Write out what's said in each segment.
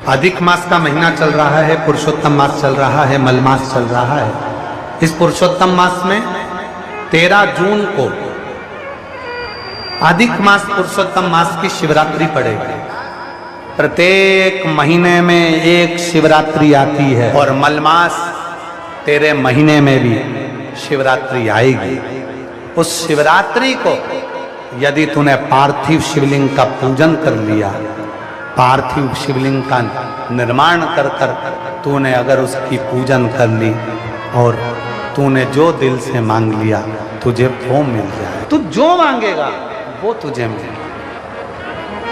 अधिक मास का महीना चल रहा है, पुरुषोत्तम मास चल रहा है, मलमास चल रहा है। इस पुरुषोत्तम मास में 13 जून को अधिक मास पुरुषोत्तम मास की शिवरात्रि पड़ेगी। प्रत्येक महीने में एक शिवरात्रि आती है और मलमास तेरे महीने में भी शिवरात्रि आएगी। उस शिवरात्रि को यदि तूने पार्थिव शिवलिंग का पूजन कर लिया, पार्थिव शिवलिंग का निर्माण कर कर तूने अगर उसकी पूजन कर ली और तूने जो दिल से मांग लिया तुझे वो मिल जाए। तू जो मांगेगा वो तुझे मिलेगा।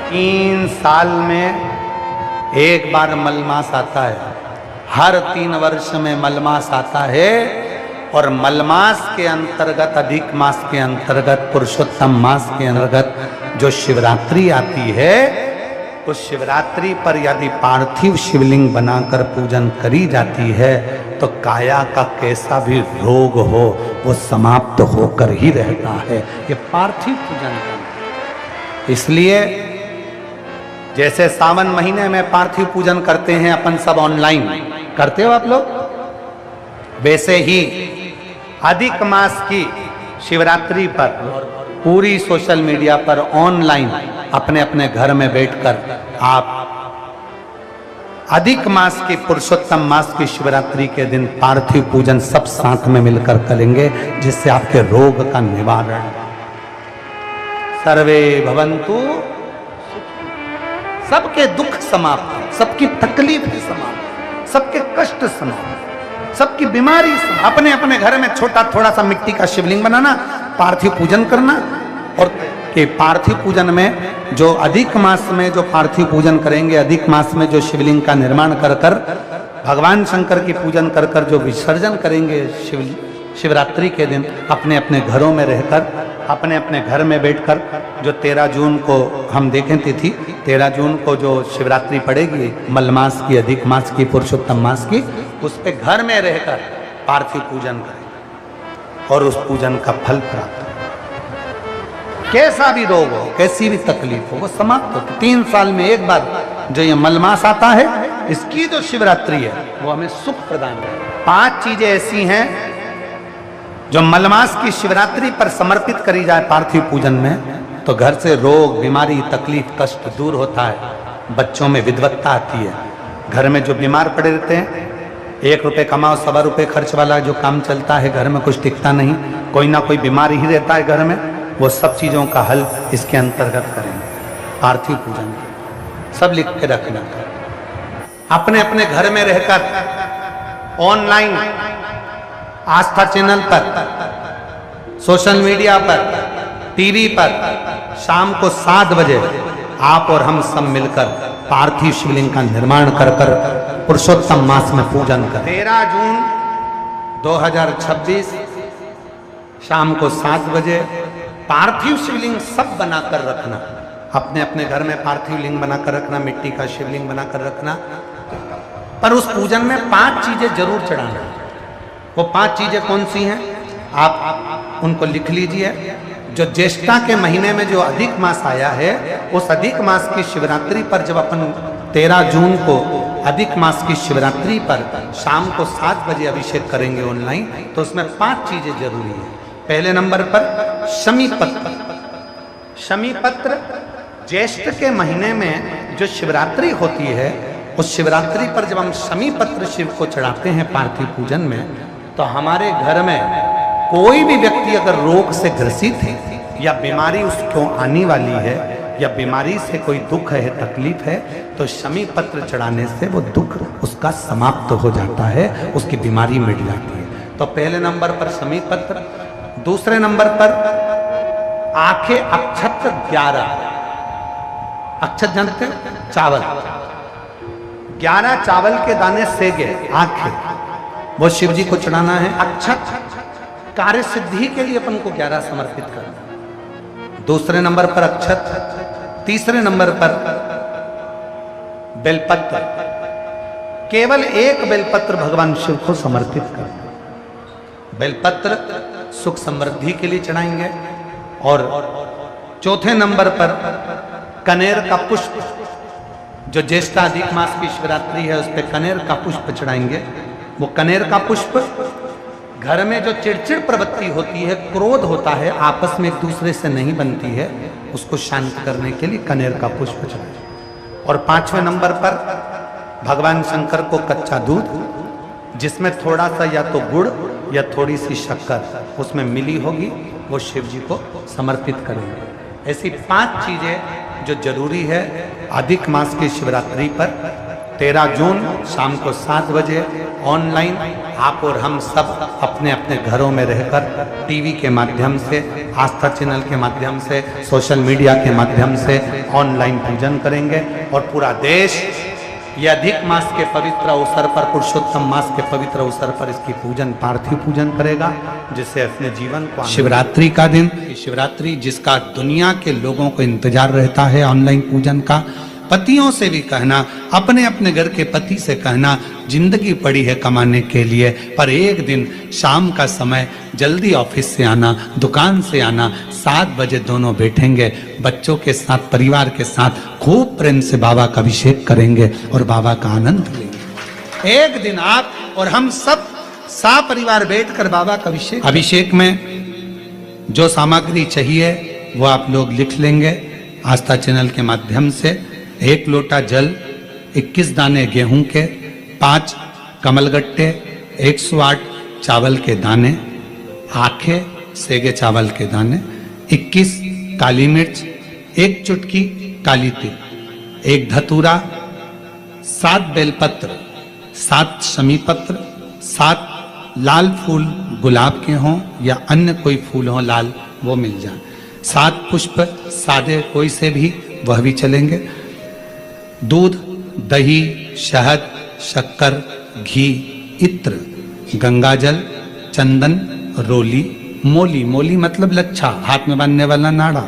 3 साल में एक बार मलमास आता है, हर 3 वर्ष में मलमास आता है और मलमास के अंतर्गत, अधिक मास के अंतर्गत, पुरुषोत्तम मास के अंतर्गत जो शिवरात्रि आती है, उस शिवरात्रि पर यदि पार्थिव शिवलिंग बनाकर पूजन करी जाती है तो काया का कैसा भी रोग हो वो समाप्त होकर ही रहता है। ये पार्थिव पूजन है। इसलिए जैसे सावन महीने में पार्थिव पूजन करते हैं अपन सब ऑनलाइन, करते हो आप लोग, वैसे ही अधिक मास की शिवरात्रि पर पूरी सोशल मीडिया पर ऑनलाइन अपने अपने घर में बैठकर आप अधिक मास की, पुरुषोत्तम मास की शिवरात्रि के दिन पार्थिव पूजन सब साथ में मिलकर करेंगे, जिससे आपके रोग का निवारण। सर्वे भवन्तु, सबके दुख समाप्त, सबकी तकलीफ समाप्त, सबके कष्ट समाप्त, सबकी बीमारी समाप्त। अपने अपने घर में छोटा थोड़ा सा मिट्टी का शिवलिंग बनाना, पार्थिव पूजन करना। और कि पार्थिव पूजन में जो अधिक मास में जो पार्थिव पूजन करेंगे, अधिक मास में जो शिवलिंग का निर्माण कर कर भगवान शंकर की पूजन कर कर जो विसर्जन करेंगे शिवरात्रि के दिन, अपने अपने घरों में रहकर, अपने अपने घर में बैठकर, जो 13 जून को हम देखें तिथि, 13 जून को जो शिवरात्रि पड़ेगी मलमास की, अधिक मास की, पुरुषोत्तम मास की, उस पे घर में रहकर पार्थिव पूजन करें और उस पूजन का फल प्राप्त। कैसा भी रोग हो, कैसी भी तकलीफ हो, वो समाप्त होती। 3 साल में एक बार जो ये मलमास आता है, इसकी जो शिवरात्रि है वो हमें सुख प्रदान है। 5 चीजें ऐसी हैं जो मलमास की शिवरात्रि पर समर्पित करी जाए पार्थिव पूजन में तो घर से रोग, बीमारी, तकलीफ, कष्ट दूर होता है। बच्चों में विद्वत्ता आती है। घर में जो बीमार पड़े रहते हैं, 1 रुपये कमाओ 1.25 रुपये खर्च वाला जो काम चलता है, घर में कुछ टिकता नहीं, कोई ना कोई बीमारी ही रहता है घर में, वो सब चीज़ों का हल इसके अंतर्गत करेंगे पार्थिव पूजन। सब लिख के रखना। अपने अपने घर में रहकर ऑनलाइन आस्था चैनल पर, सोशल मीडिया पर, टीवी पर शाम को 7 बजे आप और हम सब मिलकर पार्थिव शिवलिंग का निर्माण कर कर पुरुषोत्तम मास में पूजन कर। 13 जून 2026 शाम को 7 बजे पार्थिव शिवलिंग सब बनाकर रखना। अपने अपने घर में पार्थिव लिंग बनाकर रखना, मिट्टी का शिवलिंग बनाकर रखना। पर उस पूजन में 5 चीजें जरूर चढ़ाना। वो 5 चीजें कौन सी हैं आप उनको लिख लीजिए। जो ज्येष्ठा के महीने में जो अधिक मास आया है, उस अधिक मास की शिवरात्रि पर जब अपन 13 जून को अधिक मास की शिवरात्रि पर शाम को 7 बजे अभिषेक करेंगे ऑनलाइन, तो उसमें 5 चीजें जरूरी है। पहले नंबर पर शमी पत्र। शमी पत्र ज्येष्ठ के महीने में जो शिवरात्रि होती है, उस शिवरात्रि पर जब हम शमी पत्र शिव को चढ़ाते हैं पार्थिव पूजन में, तो हमारे घर में कोई भी व्यक्ति अगर रोग से ग्रसित है या बीमारी उसको आने वाली है या बीमारी से कोई दुख है, तकलीफ है, तो शमी पत्र चढ़ाने से वो दुख उसका समाप्त हो जाता है, उसकी बीमारी मिट जाती है। तो पहले नंबर पर शमी पत्र। दूसरे नंबर पर आंखें अक्षत 11। अक्षत जानते हो? चावल, 11 चावल के दाने सेगे आंखें, वो शिव जी को चढ़ाना है। अक्षत कार्य सिद्धि के लिए अपन को 11 समर्पित करना। दूसरे नंबर पर अक्षत। तीसरे नंबर पर बेलपत्र। केवल 1 बेलपत्र भगवान शिव को समर्पित करना। बेलपत्र सुख समृद्धि के लिए चढ़ाएंगे। और चौथे नंबर पर कनेर का पुष्प जो ज्येष्ठ अधिक मास की शिवरात्रि है उस पर कनेर का पुष्प चढ़ाएंगे। वो कनेर का पुष्प घर में जो चिड़चिड़ प्रवृत्ति होती है, क्रोध होता है, आपस में एक दूसरे से नहीं बनती है, उसको शांत करने के लिए कनेर का पुष्प चढ़ाएं। और 5वें नंबर पर भगवान शंकर को कच्चा दूध, जिसमें थोड़ा सा या तो गुड़ या थोड़ी सी शक्कर उसमें मिली होगी, वो शिव जी को समर्पित करेंगे। ऐसी 5 चीजें जो जरूरी है अधिक मास की शिवरात्रि पर 13 जून शाम को 7 बजे ऑनलाइन आप और हम सब अपने अपने घरों में रहकर टीवी के माध्यम से, आस्था चैनल के माध्यम से, सोशल मीडिया के माध्यम से ऑनलाइन पूजन करेंगे। और पूरा देश ये अधिक मास के पवित्र अवसर पर, पुरुषोत्तम मास के पवित्र अवसर पर इसकी पूजन, पार्थिव पूजन करेगा, जिससे अपने जीवन को शिवरात्रि का दिन, शिवरात्रि जिसका दुनिया के लोगों को इंतजार रहता है ऑनलाइन पूजन का। पतियों से भी कहना, अपने अपने घर के पति से कहना, जिंदगी पड़ी है कमाने के लिए, पर एक दिन शाम का समय जल्दी ऑफिस से आना, दुकान से आना, 7 बजे दोनों बैठेंगे, बच्चों के साथ, परिवार के साथ खूब प्रेम से बाबा का अभिषेक करेंगे और बाबा का आनंद लेंगे। एक दिन आप और हम सब परिवार बैठकर बाबा का अभिषेक में जो सामग्री चाहिए वो आप लोग लिख लेंगे आस्था चैनल के माध्यम से। 1 लोटा जल, 21 दाने गेहूं के, 5 कमलगट्टे, 108 चावल के दाने, आखे सेगे चावल के दाने, 21 काली मिर्च, 1 चुटकी काली तिल, 1 धतूरा, 7 बेलपत्र, 7 शमी पत्र, 7 लाल फूल गुलाब के हों या अन्य कोई फूल हो लाल, वो मिल जाए, 7 पुष्प सादे कोई से भी, वह भी चलेंगे। दूध, दही, शहद, शक्कर, घी, इत्र, गंगाजल, चंदन, रोली, मोली, मोली मतलब लच्छा, हाथ में बांधने वाला नाड़ा,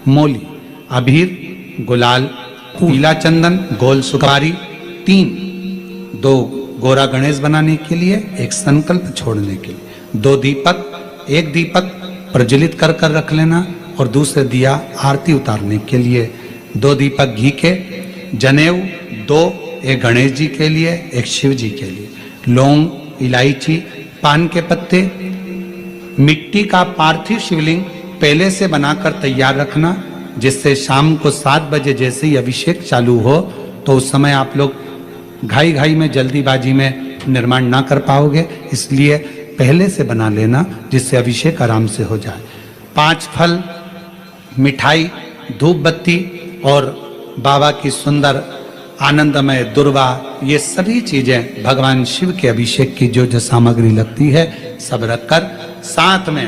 मोली, अबीर, गुलाल, पीला चंदन, गोल सुपारी, 2 गोरा गणेश बनाने के लिए, 1 संकल्प छोड़ने के लिए, 2 दीपक, 1 दीपक प्रज्वलित कर रख लेना और दूसरे दिया आरती उतारने के लिए, 2 दीपक घी के, जनेऊ 2, 1 गणेश जी के लिए, 1 शिव जी के लिए, लौंग, इलायची, पान के पत्ते, मिट्टी का पार्थिव शिवलिंग पहले से बनाकर तैयार रखना, जिससे शाम को 7 बजे जैसे ही अभिषेक चालू हो तो उस समय आप लोग घाई घाई में, जल्दीबाजी में निर्माण ना कर पाओगे, इसलिए पहले से बना लेना जिससे अभिषेक आराम से हो जाए। 5 फल, मिठाई, धूप बत्ती और बाबा की सुंदर आनंदमय दुर्वा, ये सभी चीजें भगवान शिव के अभिषेक की जो जो सामग्री लगती है सब रखकर, साथ में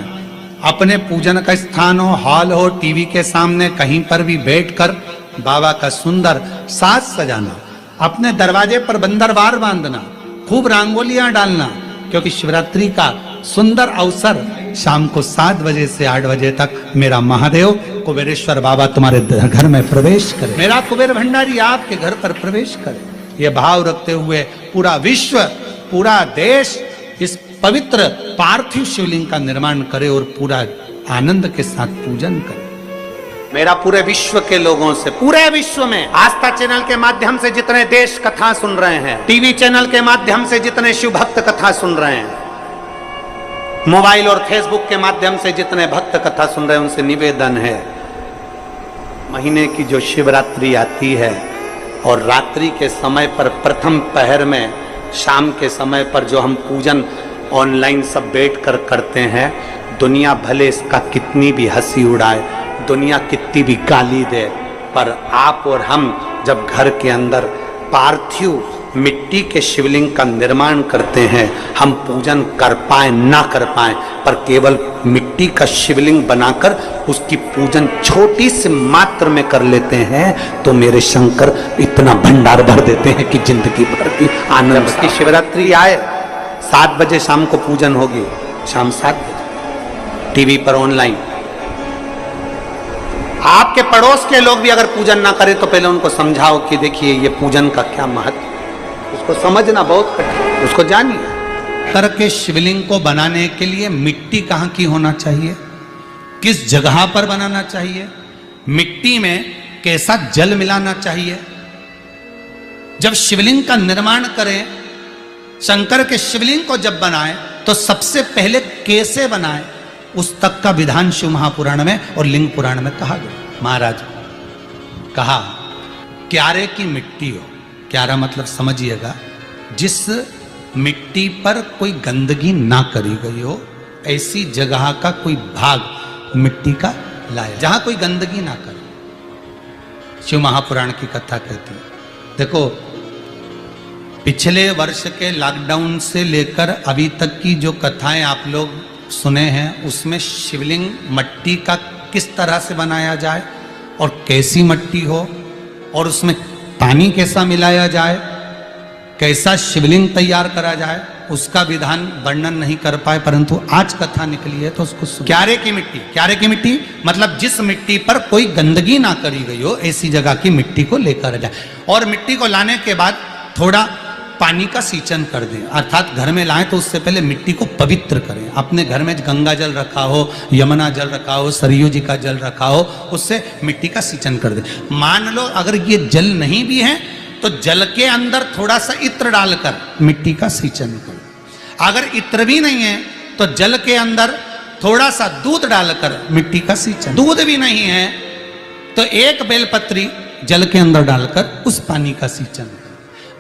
अपने पूजन का स्थान हो, हॉल हो, टीवी के सामने कहीं पर भी बैठकर बाबा का सुंदर साज सजाना, अपने दरवाजे पर बंदरवार बांधना, खूब रंगोलियां डालना, क्योंकि शिवरात्रि का सुंदर अवसर शाम को 7 बजे से 8 बजे तक मेरा महादेव कुबेरेश्वर बाबा तुम्हारे घर में प्रवेश करे, मेरा कुबेर भंडारी आपके घर पर प्रवेश करे। ये भाव रखते हुए पूरा विश्व, पूरा देश इस पवित्र पार्थिव शिवलिंग का निर्माण करे और पूरा आनंद के साथ पूजन करे। मेरा पूरे विश्व के लोगों से, पूरे विश्व में आस्था चैनल के माध्यम से जितने देश कथा सुन रहे हैं, टीवी चैनल के माध्यम से जितने शिव भक्त कथा सुन रहे हैं, मोबाइल और फेसबुक के माध्यम से जितने भक्त कथा सुन रहे हैं, उनसे निवेदन है, महीने की जो शिवरात्रि आती है और रात्रि के समय पर प्रथम पहर में, शाम के समय पर जो हम पूजन ऑनलाइन सब बैठ कर करते हैं, दुनिया भले इसका कितनी भी हंसी उड़ाए, दुनिया कितनी भी गाली दे, पर आप और हम जब घर के अंदर पार्थिव मिट्टी के शिवलिंग का निर्माण करते हैं, हम पूजन कर पाए ना कर पाए, पर केवल मिट्टी का शिवलिंग बनाकर उसकी पूजन छोटी सी मात्र में कर लेते हैं, तो मेरे शंकर इतना भंडार भर देते हैं कि जिंदगी भर की आनंद की शिवरात्रि आए। 7 बजे शाम को पूजन होगी, शाम 7 बजे टीवी पर ऑनलाइन। आपके पड़ोस के लोग भी अगर पूजन ना करें तो पहले उनको समझाओ कि देखिए ये पूजन का क्या महत्व, उसको समझना बहुत कठिन, उसको जानिए। तरह के शिवलिंग को बनाने के लिए मिट्टी कहाँ की होना चाहिए, किस जगह पर बनाना चाहिए, मिट्टी में कैसा जल मिलाना चाहिए, जब शिवलिंग का निर्माण करें, शंकर के शिवलिंग को जब बनाए तो सबसे पहले कैसे बनाए, उस तक का विधान शिव महापुराण में और लिंग पुराण में कहा गया। महाराज कहा क्यारे की मिट्टी हो, क्यारा मतलब समझिएगा जिस मिट्टी पर कोई गंदगी ना करी गई हो, ऐसी जगह का कोई भाग मिट्टी का लाया जहां कोई गंदगी ना करे। शिव महापुराण की कथा कहती है। देखो पिछले वर्ष के लॉकडाउन से लेकर अभी तक की जो कथाएं आप लोग सुने हैं, उसमें शिवलिंग मट्टी का किस तरह से बनाया जाए और कैसी मट्टी हो और उसमें पानी कैसा मिलाया जाए, कैसा शिवलिंग तैयार करा जाए, उसका विधान वर्णन नहीं कर पाए, परंतु आज कथा निकली है तो उसको सुनो। क्यारे की मिट्टी, क्यारे की मिट्टी मतलब जिस मिट्टी पर कोई गंदगी ना करी गई हो, ऐसी जगह की मिट्टी को लेकर जाए और मिट्टी को लाने के बाद थोड़ा पानी का सींचन कर दें, अर्थात घर में लाएं तो उससे पहले मिट्टी को पवित्र करें। अपने घर में गंगा जल रखा हो, यमुना जल रखा हो, सरयू जी का जल रखा हो, उससे मिट्टी का सींचन कर दें। मान लो अगर ये जल नहीं भी है तो जल के अंदर थोड़ा सा इत्र डालकर मिट्टी का सींचन करें। अगर इत्र भी नहीं है तो जल के अंदर थोड़ा सा दूध डालकर मिट्टी का सींचन। दूध भी नहीं है तो एक बेलपत्री जल के अंदर डालकर उस पानी का सींचन करें।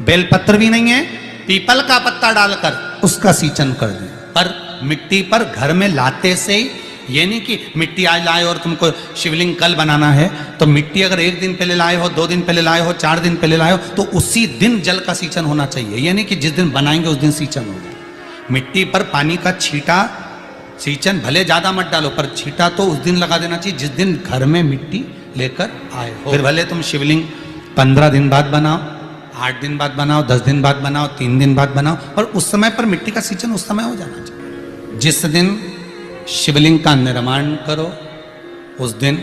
बेलपत्र भी नहीं है, पीपल का पत्ता डालकर उसका सींचन कर दें। पर मिट्टी पर घर में लाते से ही, ये नहीं कि मिट्टी आज लाए और तुमको शिवलिंग कल बनाना है, तो मिट्टी अगर 1 दिन पहले लाए हो, 2 दिन पहले लाए हो, 4 दिन पहले लाए हो, तो उसी दिन जल का सींचन होना चाहिए। ये नहीं कि जिस दिन बनाएंगे उस दिन सींचन होगा। मिट्टी पर पानी का छींटा, सींचन भले ज्यादा मत डालो, पर छींटा तो उस दिन लगा देना चाहिए जिस दिन घर में मिट्टी लेकर आए हो। फिर भले तुम शिवलिंग 15 दिन बाद बनाओ, 8 दिन बाद बनाओ, 10 दिन बाद बनाओ, 3 दिन बाद बनाओ, और उस समय पर मिट्टी का सींचन उस समय हो जाना चाहिए। जिस दिन शिवलिंग का निर्माण करो उस दिन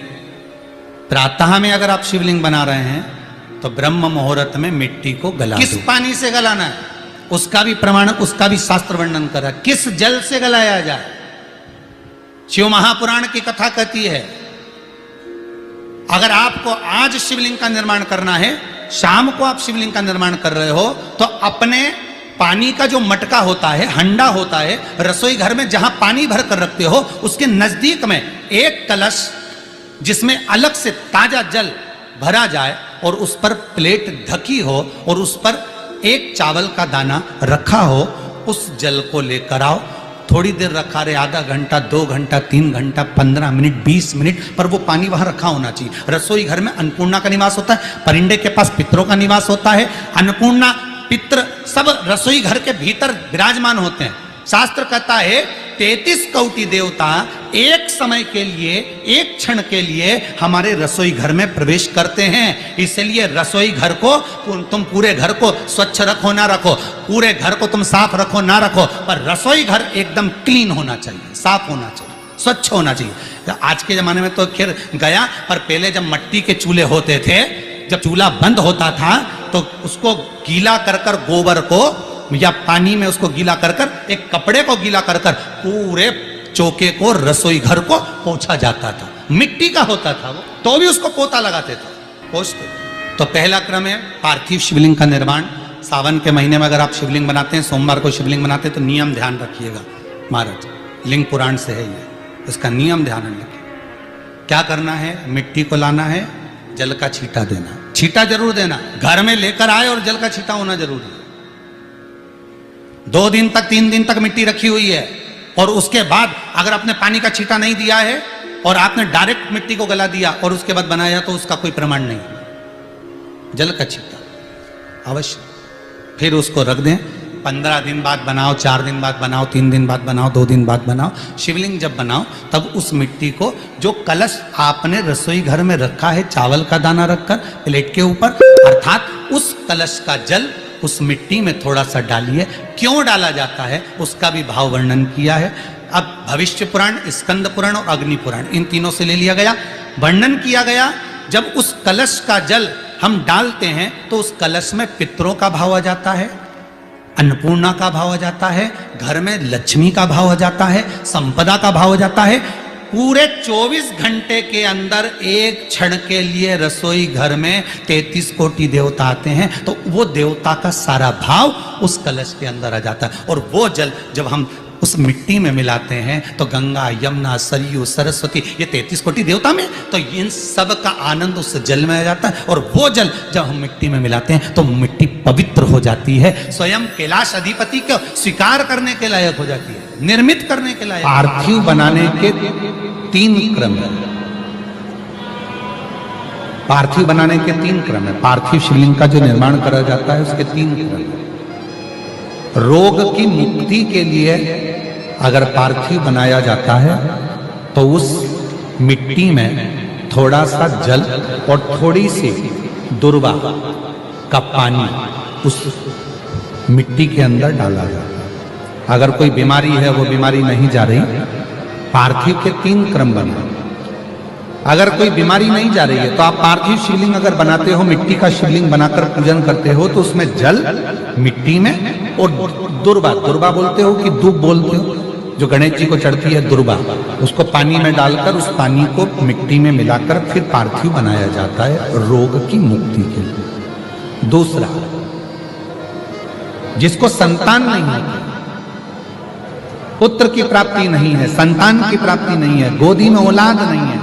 प्रातः में अगर आप शिवलिंग बना रहे हैं तो ब्रह्म मुहूर्त में मिट्टी को गला किस पानी से गलाना है उसका भी प्रमाण, उसका भी शास्त्र वर्णन करा। किस जल से गलाया जाए, शिव महापुराण की कथा कहती है। अगर आपको आज शिवलिंग का निर्माण करना है, शाम को आप शिवलिंग का निर्माण कर रहे हो, तो अपने पानी का जो मटका होता है, हंडा होता है, रसोई घर में जहां पानी भर कर रखते हो, उसके नजदीक में एक कलश जिसमें अलग से ताजा जल भरा जाए और उस पर प्लेट ढकी हो और उस पर एक चावल का दाना रखा हो, उस जल को लेकर आओ। थोड़ी देर रखा रहे, आधा घंटा, 2 घंटा, 3 घंटा, 15 मिनट, 20 मिनट, पर वो पानी वहां रखा होना चाहिए। रसोई घर में अन्नपूर्णा का निवास होता है, परिंदे के पास पितरों का निवास होता है। अन्नपूर्णा, पित्र सब रसोई घर के भीतर विराजमान होते हैं। शास्त्र कहता है 33 कोटि देवता एक समय के लिए, एक क्षण के लिए हमारे रसोई घर में प्रवेश करते हैं। इसलिए रसोई घर को तुम पूरे घर को स्वच्छ रखो ना रखो, पूरे घर को तुम साफ रखो ना रखो, पर रसोई घर एकदम क्लीन होना चाहिए, साफ होना चाहिए, स्वच्छ होना चाहिए। आज के जमाने में तो खैर गया, पर पहले जब मट्टी के चूल्हे होते थे, जब चूल्हा बंद होता था तो उसको गीला कर कर, गोबर को या पानी में उसको गीला कर कर, एक कपड़े को गीला कर कर पूरे चौके को, रसोई घर को पोंछा जाता था। मिट्टी का होता था वो, तो भी उसको पोता लगाते थे, पोंछते। तो पहला क्रम है पार्थिव शिवलिंग का निर्माण। सावन के महीने में अगर आप शिवलिंग बनाते हैं, सोमवार को शिवलिंग बनाते हैं, तो नियम ध्यान रखिएगा महाराज, लिंग पुराण से है ये, इसका नियम ध्यान रखिए। क्या करना है, मिट्टी को लाना है, जल का छींटा देना, छींटा जरूर देना, घर में लेकर आए और जल का छींटा होना जरूरी है। 2 दिन तक, 3 दिन तक मिट्टी रखी हुई है और उसके बाद अगर आपने पानी का छींटा नहीं दिया है और आपने डायरेक्ट मिट्टी को गला दिया और उसके बाद बनाया, तो उसका कोई प्रमाण नहीं। जल का छींटा अवश्य, फिर उसको रख दें। 15 दिन बाद बनाओ, 4 दिन बाद बनाओ, 3 दिन बाद बनाओ, 2 दिन बाद बनाओ। शिवलिंग जब बनाओ तब उस मिट्टी को, जो कलश आपने रसोई घर में रखा है चावल का दाना रखकर प्लेट के ऊपर, अर्थात उस कलश का जल उस मिट्टी में थोड़ा सा डालिए। क्यों डाला जाता है उसका भी भाव वर्णन किया है। अब भविष्य पुराण, स्कंद पुराण और अग्नि पुराण, इन तीनों से ले लिया गया, वर्णन किया गया। जब उस कलश का जल हम डालते हैं तो उस कलश में पितरों का भाव आ जाता है, अन्नपूर्णा का भाव आ जाता है, घर में लक्ष्मी का भाव आ जाता है, संपदा का भाव आ जाता है। पूरे 24 घंटे के अंदर एक क्षण के लिए रसोई घर में 33 कोटि देवता आते हैं, तो वो देवता का सारा भाव उस कलश के अंदर आ जाता है। और वो जल जब हम उस मिट्टी में मिलाते हैं तो गंगा, यमुना, सरयू, सरस्वती, ये 33 कोटि देवता में, तो इन सब का आनंद उस जल में आ जाता है। और वो जल जब हम मिट्टी में मिलाते हैं तो मिट्टी पवित्र हो जाती है, स्वयं कैलाश अधिपति को स्वीकार करने के लायक हो जाती है, निर्मित करने के लायक। पार्थिव बनाने के 3 क्रम है। पार्थिव बनाने के 3 क्रम है। पार्थिव शिवलिंग का जो निर्माण करा जाता है उसके 3 क्रम है। रोग की मुक्ति के लिए अगर पार्थिव बनाया जाता है तो उस मिट्टी में थोड़ा सा जल और थोड़ी सी दुर्वा का पानी उस मिट्टी के अंदर डाला जाता है। अगर कोई बीमारी है, वो बीमारी नहीं जा रही, पार्थिव के 3 क्रम बना। अगर कोई बीमारी नहीं जा रही है तो आप पार्थिव शिवलिंग अगर बनाते हो, मिट्टी का शिवलिंग बनाकर पूजन करते हो, तो उसमें जल मिट्टी में और दुर्वा, दुर्वा बोलते हो कि दूब बोलते हो, जो गणेश जी को चढ़ती है दुर्वा, उसको पानी में डालकर उस पानी को मिट्टी में मिलाकर फिर पार्थिव बनाया जाता है रोग की मुक्ति के लिए। दूसरा, जिसको संतान नहीं होती, पुत्र की प्राप्ति नहीं है, संतान की प्राप्ति नहीं है, गोदी में औलाद नहीं है,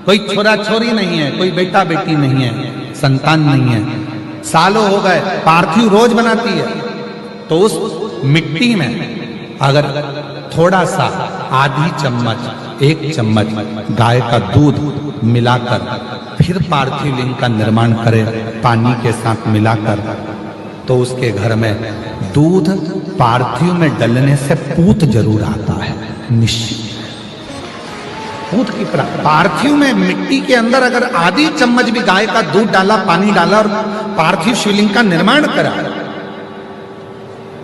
कोई छोरा छोरी नहीं है, कोई बेटा बेटी नहीं है, संतान नहीं है, सालों हो गए, पार्थिव रोज बनाती है, तो उस मिट्टी में अगर थोड़ा सा आधी चम्मच, 1 चम्मच गाय का दूध मिलाकर फिर पार्थिव लिंग का निर्माण करे पानी के साथ मिलाकर, तो उसके घर में दूध पार्थिव में डलने से पूत जरूर आता है, निश्चित। पूत की पार्थिव में मिट्टी के अंदर अगर आधी चम्मच भी गाय का दूध डाला, पानी डाला और पार्थिव शिवलिंग का निर्माण करा,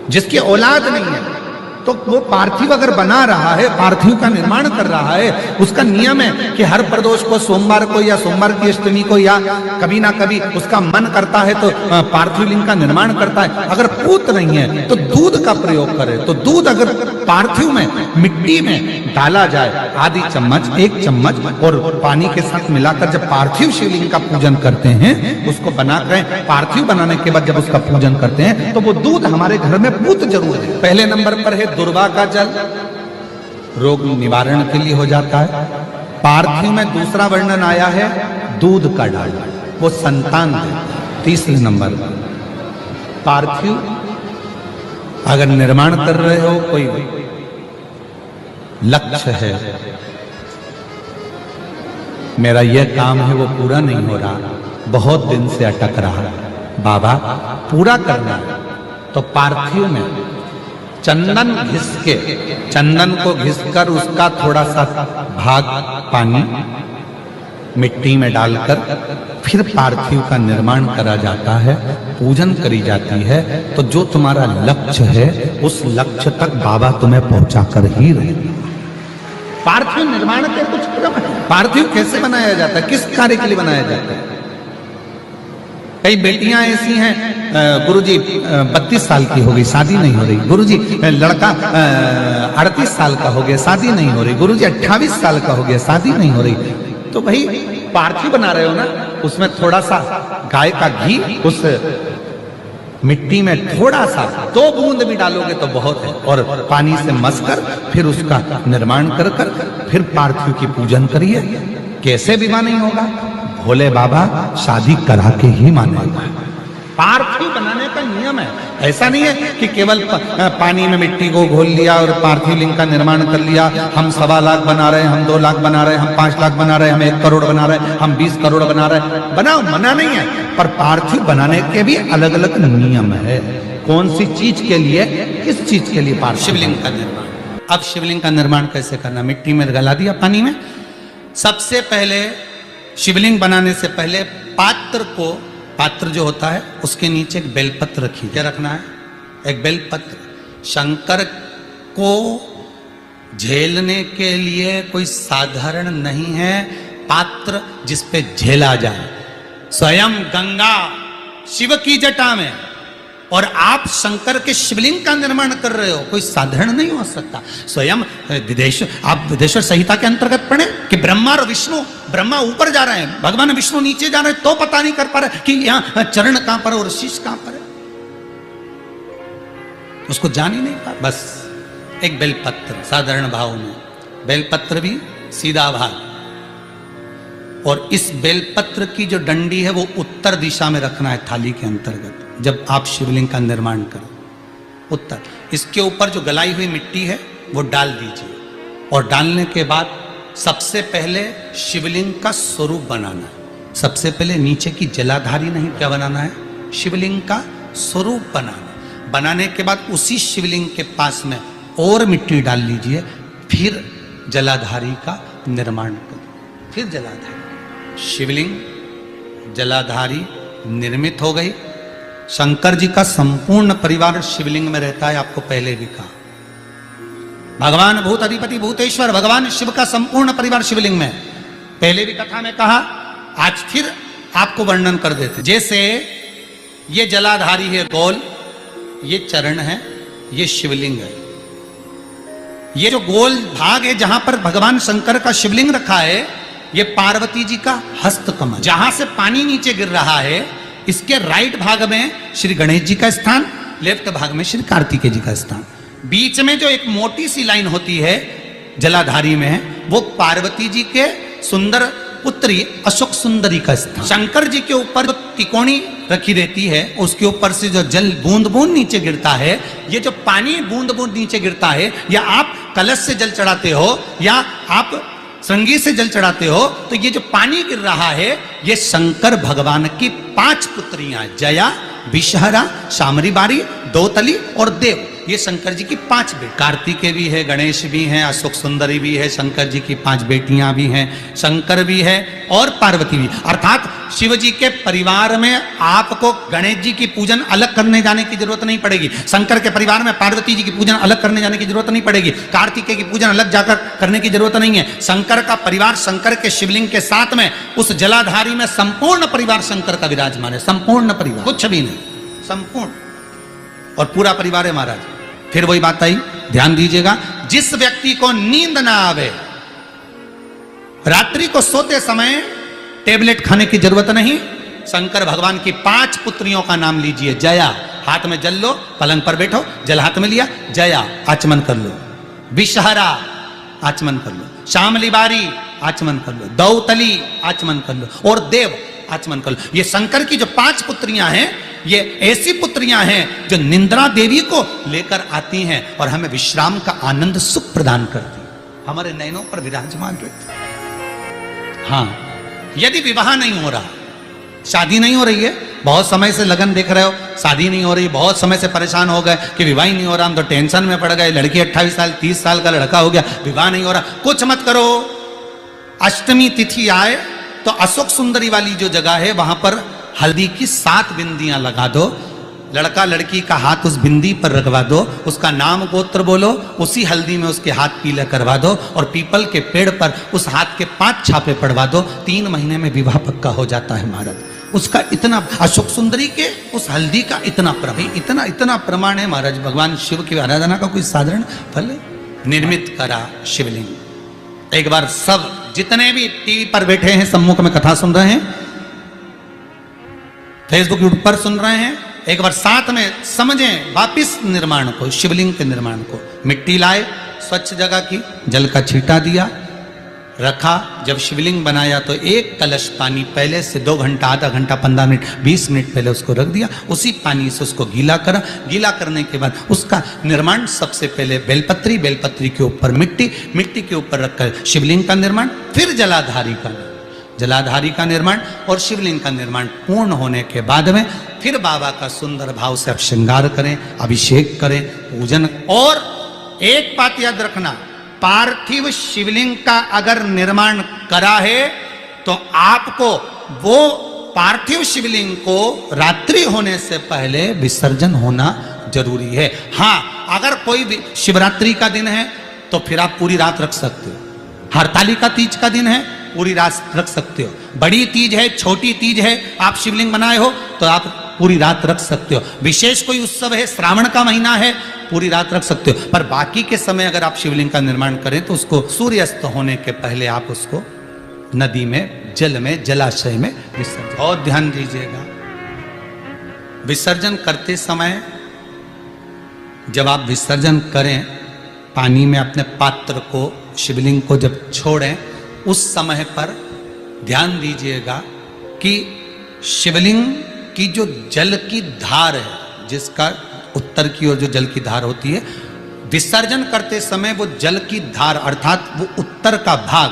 जिसकी औलाद नहीं है, तो वो पार्थिव अगर बना रहा है, पार्थिव का निर्माण कर रहा है, उसका नियम है कि हर प्रदोष को, सोमवार को या सोमवार की अष्टमी को या कभी ना कभी उसका मन करता है तो पार्थिव लिंग का निर्माण करता है। अगर पूत नहीं है तो दूध का प्रयोग करे, तो दूध अगर पार्थिव में मिट्टी में डाला जाए, आधी चम्मच, 1 चम्मच और पानी के साथ मिलाकर जब पार्थिव शिवलिंग का पूजन करते हैं, उसको बनाकर पार्थिव बनाने के बाद जब उसका पूजन करते हैं, तो वो दूध हमारे घर में पूत जरूर है। पहले नंबर पर है दुर्वा का जल, रोग निवारण के लिए हो जाता है। पार्थिव में दूसरा वर्णन आया है दूध का डालना, वो संतान देता है। तीसरे नंबर पर पार्थिव अगर निर्माण कर रहे हो, कोई लक्ष्य है, मेरा यह काम है वो पूरा नहीं हो रहा, बहुत दिन से अटक रहा, बाबा पूरा करना है, तो पार्थिव में चंदन घिस के, चंदन को घिसकर उसका थोड़ा सा भाग पानी मिट्टी में डालकर फिर पार्थिव का निर्माण करा जाता है, पूजन करी जाती है। तो जो तुम्हारा लक्ष्य है उस लक्ष्य तक बाबा तुम्हें पहुंचा कर ही रहेगा। पार्थिव निर्माण के कुछ क्रम है। पार्थिव कैसे बनाया जाता है, किस कार्य के लिए बनाया जाता है? कई बेटियां ऐसी हैं, गुरुजी 32 साल की हो गई, शादी नहीं हो रही, गुरुजी लड़का 38 साल का हो गया, शादी नहीं हो रही, गुरुजी 28 साल का हो गया, शादी नहीं हो रही। तो भाई पार्थिव बना रहे हो ना, उसमें थोड़ा सा गाय का घी उस मिट्टी में थोड़ा सा 2 बूंद भी डालोगे तो बहुत है, और पानी से मसकर फिर उसका निर्माण कर फिर पार्थिव की पूजन करिए। कैसे विवाह नहीं होगा? भोले बाबा शादी करा के ही मानेगा। पार्थिव बनाने का नियम है। ऐसा नहीं है कि केवल पानी में मिट्टी को घोल लिया और पार्थिव लिंग का निर्माण कर लिया, हम 1.25 लाख बना रहे हैं, हम 2 लाख बना रहे हैं, हम 5 लाख बना रहे हैं, हम 1 करोड़ बना रहे हैं, हम 20 करोड़ बना रहे हैं। बनाओ, मना नहीं है, पर पार्थिव बनाने के भी अलग अलग नियम है। कौन सी चीज के लिए, किस चीज के लिए पार्थिव शिवलिंग का निर्माण। अब शिवलिंग का निर्माण कैसे करना? मिट्टी में गला दिया पानी में। सबसे पहले शिवलिंग बनाने से पहले पात्र जो होता है उसके नीचे एक बेलपत्र रखिए। क्या रखना है? एक बेलपत्र। शंकर को झेलने के लिए कोई साधारण नहीं है पात्र जिस पे झेला जाए। स्वयं गंगा शिव की जटा में और आप शंकर के शिवलिंग का निर्माण कर रहे हो, कोई साधारण नहीं हो सकता। स्वयं आप विदेश्वर संहिता के अंतर्गत पढ़े कि ब्रह्मा और विष्णु, ब्रह्मा ऊपर जा रहे हैं, भगवान विष्णु नीचे जा रहे हैं, तो पता नहीं कर पा रहे कि यहाँ चरण कहां पर और शीश कहां पर है, उसको जान ही नहीं पा। बस एक बेलपत्र साधारण भाव में, बेलपत्र भी सीधा भाग, और इस बेलपत्र की जो डंडी है वो उत्तर दिशा में रखना है थाली के अंतर्गत। जब आप शिवलिंग का निर्माण करो उत्तर, इसके ऊपर जो गलाई हुई मिट्टी है वो डाल दीजिए, और डालने के बाद सबसे पहले शिवलिंग का स्वरूप बनाना है। सबसे पहले नीचे की जलाधारी नहीं, क्या बनाना है, शिवलिंग का स्वरूप बनाना। बनाने के बाद उसी शिवलिंग के पास में और मिट्टी डाल लीजिए, फिर जलाधारी का निर्माण करो। फिर जलाधारी, शिवलिंग जलाधारी निर्मित हो गई। शंकर जी का संपूर्ण परिवार शिवलिंग में रहता है, आपको पहले भी कहा। भगवान भूत अधिपति भूतेश्वर भगवान शिव का संपूर्ण परिवार शिवलिंग में, पहले भी कथा में कहा, आज फिर आपको वर्णन कर देते। जैसे ये जलाधारी है गोल, ये चरण है, ये शिवलिंग है। ये जो गोल भाग है जहां पर भगवान शंकर का शिवलिंग रखा है, ये पार्वती जी का हस्त कमल। जहां से पानी नीचे गिर रहा है, इसके राइट भाग में श्री गणेश जी का स्थान, लेफ्ट भाग में श्री कार्तिकेय जी का स्थान। बीच में जो एक मोटी सी लाइन होती है जलाधारी में, वो पार्वती जी के सुंदर पुत्री अशोक सुंदरी का स्थान। शंकर जी के ऊपर जो तिकोनी रखी रहती है, उसके ऊपर से जो जल बूंद बूंद नीचे गिरता है, ये जो पानी बूंद बूंद नीचे गिरता है, या आप कलश से जल चढ़ाते हो या आप श्रृंगी से जल चढ़ाते हो, तो ये जो पानी गिर रहा है, ये शंकर भगवान की 5 पुत्रियां, जया, विषहरा, शामरी बारी, दौतली और देव, ये शंकर जी की 5 बेटी। कार्तिकेय भी है, गणेश भी हैं, अशोक सुंदरी भी है, शंकर जी की 5 बेटियां भी हैं, शंकर भी है और पार्वती भी। अर्थात शिव जी के परिवार में आपको गणेश जी की पूजन अलग करने जाने की जरूरत नहीं पड़ेगी, शंकर के परिवार में पार्वती जी की पूजन अलग करने जाने की जरूरत नहीं पड़ेगी, कार्तिकेय की पूजन अलग जाकर करने की जरूरत नहीं है। शंकर का परिवार शंकर के शिवलिंग के साथ में उस जलाधारी में संपूर्ण परिवार शंकर का विराजमान है, संपूर्ण परिवार, कुछ भी नहीं, संपूर्ण और पूरा परिवार है महाराज। फिर वही बात आई, ध्यान दीजिएगा, जिस व्यक्ति को नींद ना आवे, रात्रि को सोते समय टेबलेट खाने की जरूरत नहीं, शंकर भगवान की 5 पुत्रियों का नाम लीजिए। जया, हाथ में जल लो, पलंग पर बैठो, जल हाथ में लिया, जया आचमन कर लो, विषहरा आचमन कर लो, शामली बारी आचमन कर लो, दौतली आचमन कर लो और देव आचमन कर लो। ये शंकर की जो 5 पुत्रियां हैं, ये ऐसी पुत्रियां हैं जो निंद्रा देवी को लेकर आती हैं और हमें विश्राम का आनंद सुख प्रदान करती, हमारे नयनों पर विराजमान रहती। हाँ, यदि विवाह नहीं हो रहा, शादी नहीं हो रही है, बहुत समय से लगन देख रहे हो, शादी नहीं हो रही, बहुत समय से परेशान हो गए कि विवाह ही नहीं हो रहा, हम तो टेंशन में पड़ गए, लड़की 28 साल 30 साल का लड़का हो गया, विवाह नहीं हो रहा, कुछ मत करो। अष्टमी तिथि आए तो अशोक सुंदरी वाली जो जगह है, वहां पर हल्दी की 7 बिंदियां लगा दो, लड़का लड़की का हाथ उस बिंदी पर रखवा दो, उसका नाम गोत्र बोलो, उसी हल्दी में उसके हाथ पीला करवा दो और पीपल के पेड़ पर उस हाथ के 5 छापे पड़वा दो, 3 महीने में विवाह पक्का हो जाता है महाराज। उसका इतना, अशोक सुंदरी के उस हल्दी का इतना इतना प्रमाण है महाराज। भगवान शिव की आराधना का कोई साधारण फल है। निर्मित करा शिवलिंग। एक बार सब जितने भी टीवी पर बैठे हैं, सम्मुख में कथा सुन रहे हैं, फेसबुक यूट्यूब पर सुन रहे हैं, एक बार साथ में समझें वापिस निर्माण को, शिवलिंग के निर्माण को। मिट्टी लाए, स्वच्छ जगह की, जल का छींटा दिया, रखा। जब शिवलिंग बनाया तो 1 कलश पानी पहले से 2 घंटा, आधा घंटा, 15 मिनट, 20 मिनट पहले उसको रख दिया, उसी पानी से उसको गीला करा। गीला करने के बाद उसका निर्माण सबसे पहले बेलपत्री, बेलपत्री के ऊपर मिट्टी, मिट्टी के ऊपर रखकर शिवलिंग का निर्माण, फिर जलाधारी का निर्माण और शिवलिंग का निर्माण पूर्ण होने के बाद में फिर बाबा का सुंदर भाव से आप श्रृंगार करें, अभिषेक करें, पूजन। और एक बात याद रखना, पार्थिव शिवलिंग का अगर निर्माण करा है तो आपको वो पार्थिव शिवलिंग को रात्रि होने से पहले विसर्जन होना जरूरी है। हाँ, अगर कोई शिवरात्रि का दिन है तो फिर आप पूरी रात रख सकते हो, हरतालिका तीज का दिन है पूरी रात रख सकते हो, बड़ी तीज है, छोटी तीज है, आप शिवलिंग बनाए हो तो आप पूरी रात रख सकते हो। विशेष कोई उत्सव है, श्रावण का महीना है, पूरी रात रख सकते हो। पर बाकी के समय अगर आप शिवलिंग का निर्माण करें तो उसको सूर्यास्त होने के पहले आप उसको नदी में, जल में, जलाशय में विसर्जन। और ध्यान दीजिएगा, विसर्जन करते समय जब आप विसर्जन करें पानी में अपने पात्र को, शिवलिंग को जब छोड़ें, उस समय पर ध्यान दीजिएगा कि शिवलिंग की जो जल की धार है, जिसका उत्तर की ओर जो जल की धार होती है, विसर्जन करते समय वो जल की धार अर्थात वो उत्तर का भाग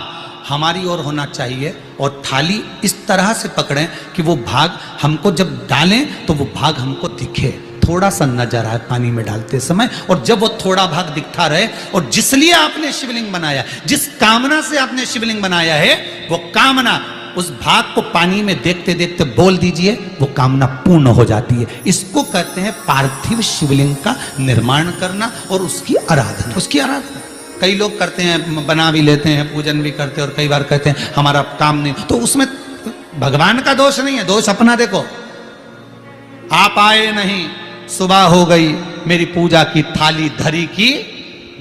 हमारी ओर होना चाहिए और थाली इस तरह से पकड़ें कि वो भाग हमको जब डालें तो वो भाग हमको दिखे, थोड़ा सा नजर आए पानी में डालते समय। और जब वो थोड़ा भाग दिखता रहे, और जिसलिए आपने शिवलिंग बनाया, जिस कामना से आपने शिवलिंग बनाया है, वो कामना उस भाग को पानी में देखते देखते बोल दीजिए, वो कामना पूर्ण हो जाती है। इसको कहते हैं पार्थिव शिवलिंग का निर्माण करना और उसकी आराधना। उसकी आराधना कई लोग करते हैं, बना भी लेते हैं, पूजन भी करते हैं, और कई बार कहते हैं हमारा काम नहीं, तो उसमें भगवान का दोष नहीं है, दोष अपना देखो। आप आए नहीं, सुबह हो गई, मेरी पूजा की थाली धरी की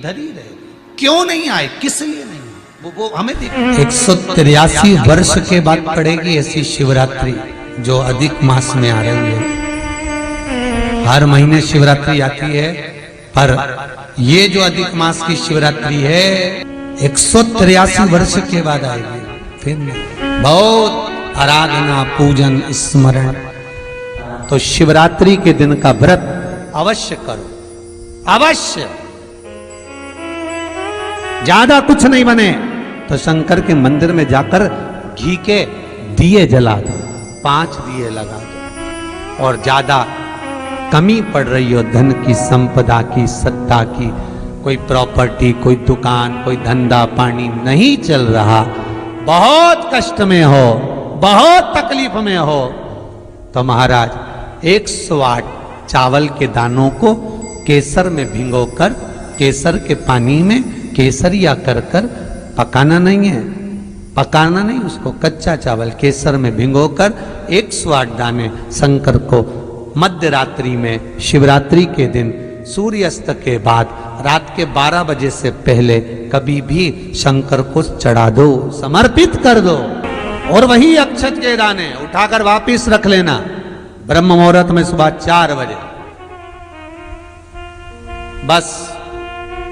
धरी रहे। क्यों नहीं आए, किस लिए नहीं, वो हमें देखो। 183 वर्ष के बाद पड़ेगी ऐसी शिवरात्रि जो अधिक मास में आ रही है। हर महीने शिवरात्रि आती है, पर ये जो अधिक मास की शिवरात्रि है 183 वर्ष के बाद आएगी। फिर नहीं, बहुत आराधना, पूजन, स्मरण। तो शिवरात्रि के दिन का व्रत अवश्य करो, अवश्य। ज्यादा कुछ नहीं बने तो शंकर के मंदिर में जाकर घी के दिए जला दो, 5 दिए लगा दो। और ज्यादा कमी पड़ रही हो धन की, संपदा की, सत्ता की, कोई प्रॉपर्टी, कोई दुकान, कोई धंधा पानी नहीं चल रहा, बहुत कष्ट में हो, बहुत तकलीफ में हो, तो महाराज 108 चावल के दानों को केसर में भिगोकर, केसर के पानी में केसरिया कर कर, पकाना नहीं है, पकाना नहीं, उसको कच्चा चावल केसर में भिगोकर 108 दाने शंकर को मध्य रात्रि में, शिवरात्रि के दिन सूर्यास्त के बाद, रात के 12 बजे से पहले कभी भी शंकर को चढ़ा दो, समर्पित कर दो। और वही अक्षत के दाने उठाकर वापिस रख लेना ब्रह्म मुहूर्त में सुबह 4 बजे, बस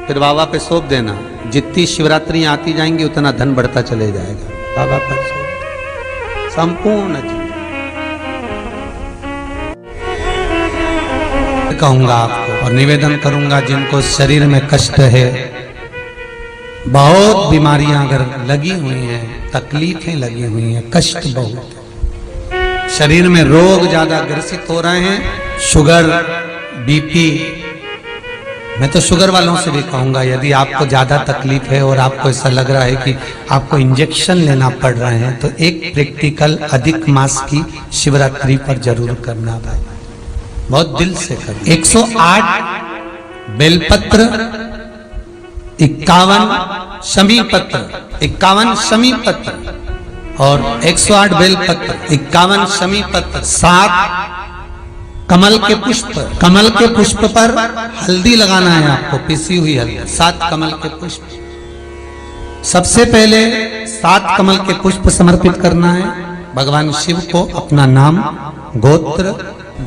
फिर बाबा पे सौंप देना। जितनी शिवरात्रि आती जाएंगी उतना धन बढ़ता चले जाएगा, बाबा पर सौंप, संपूर्ण जीवन। कहूंगा आपको और निवेदन करूंगा, जिनको शरीर में कष्ट है, बहुत बीमारियां अगर लगी हुई हैं, तकलीफें लगी हुई हैं, कष्ट बहुत, शरीर में रोग ज्यादा ग्रसित हो रहे हैं, शुगर, बीपी, मैं तो शुगर वालों से भी कहूंगा, यदि आपको ज्यादा तकलीफ है और आपको ऐसा लग रहा है कि आपको इंजेक्शन लेना पड़ रहे हैं, तो एक प्रैक्टिकल अधिक मास की शिवरात्रि पर जरूर करना भाई, बहुत दिल से करना। 108 बेलपत्र, 51 शमी पत्र, 51 शमी पत्र और 108 बेलपत्र, 51 शमी पत्र, 7 कमल के पुष्प, कमल के पुष्प पर हल्दी लगाना है आपको, पिसी हुई हल्दी, 7 कमल के पुष्प। सबसे पहले 7 कमल के पुष्प समर्पित करना है भगवान शिव को, अपना नाम गोत्र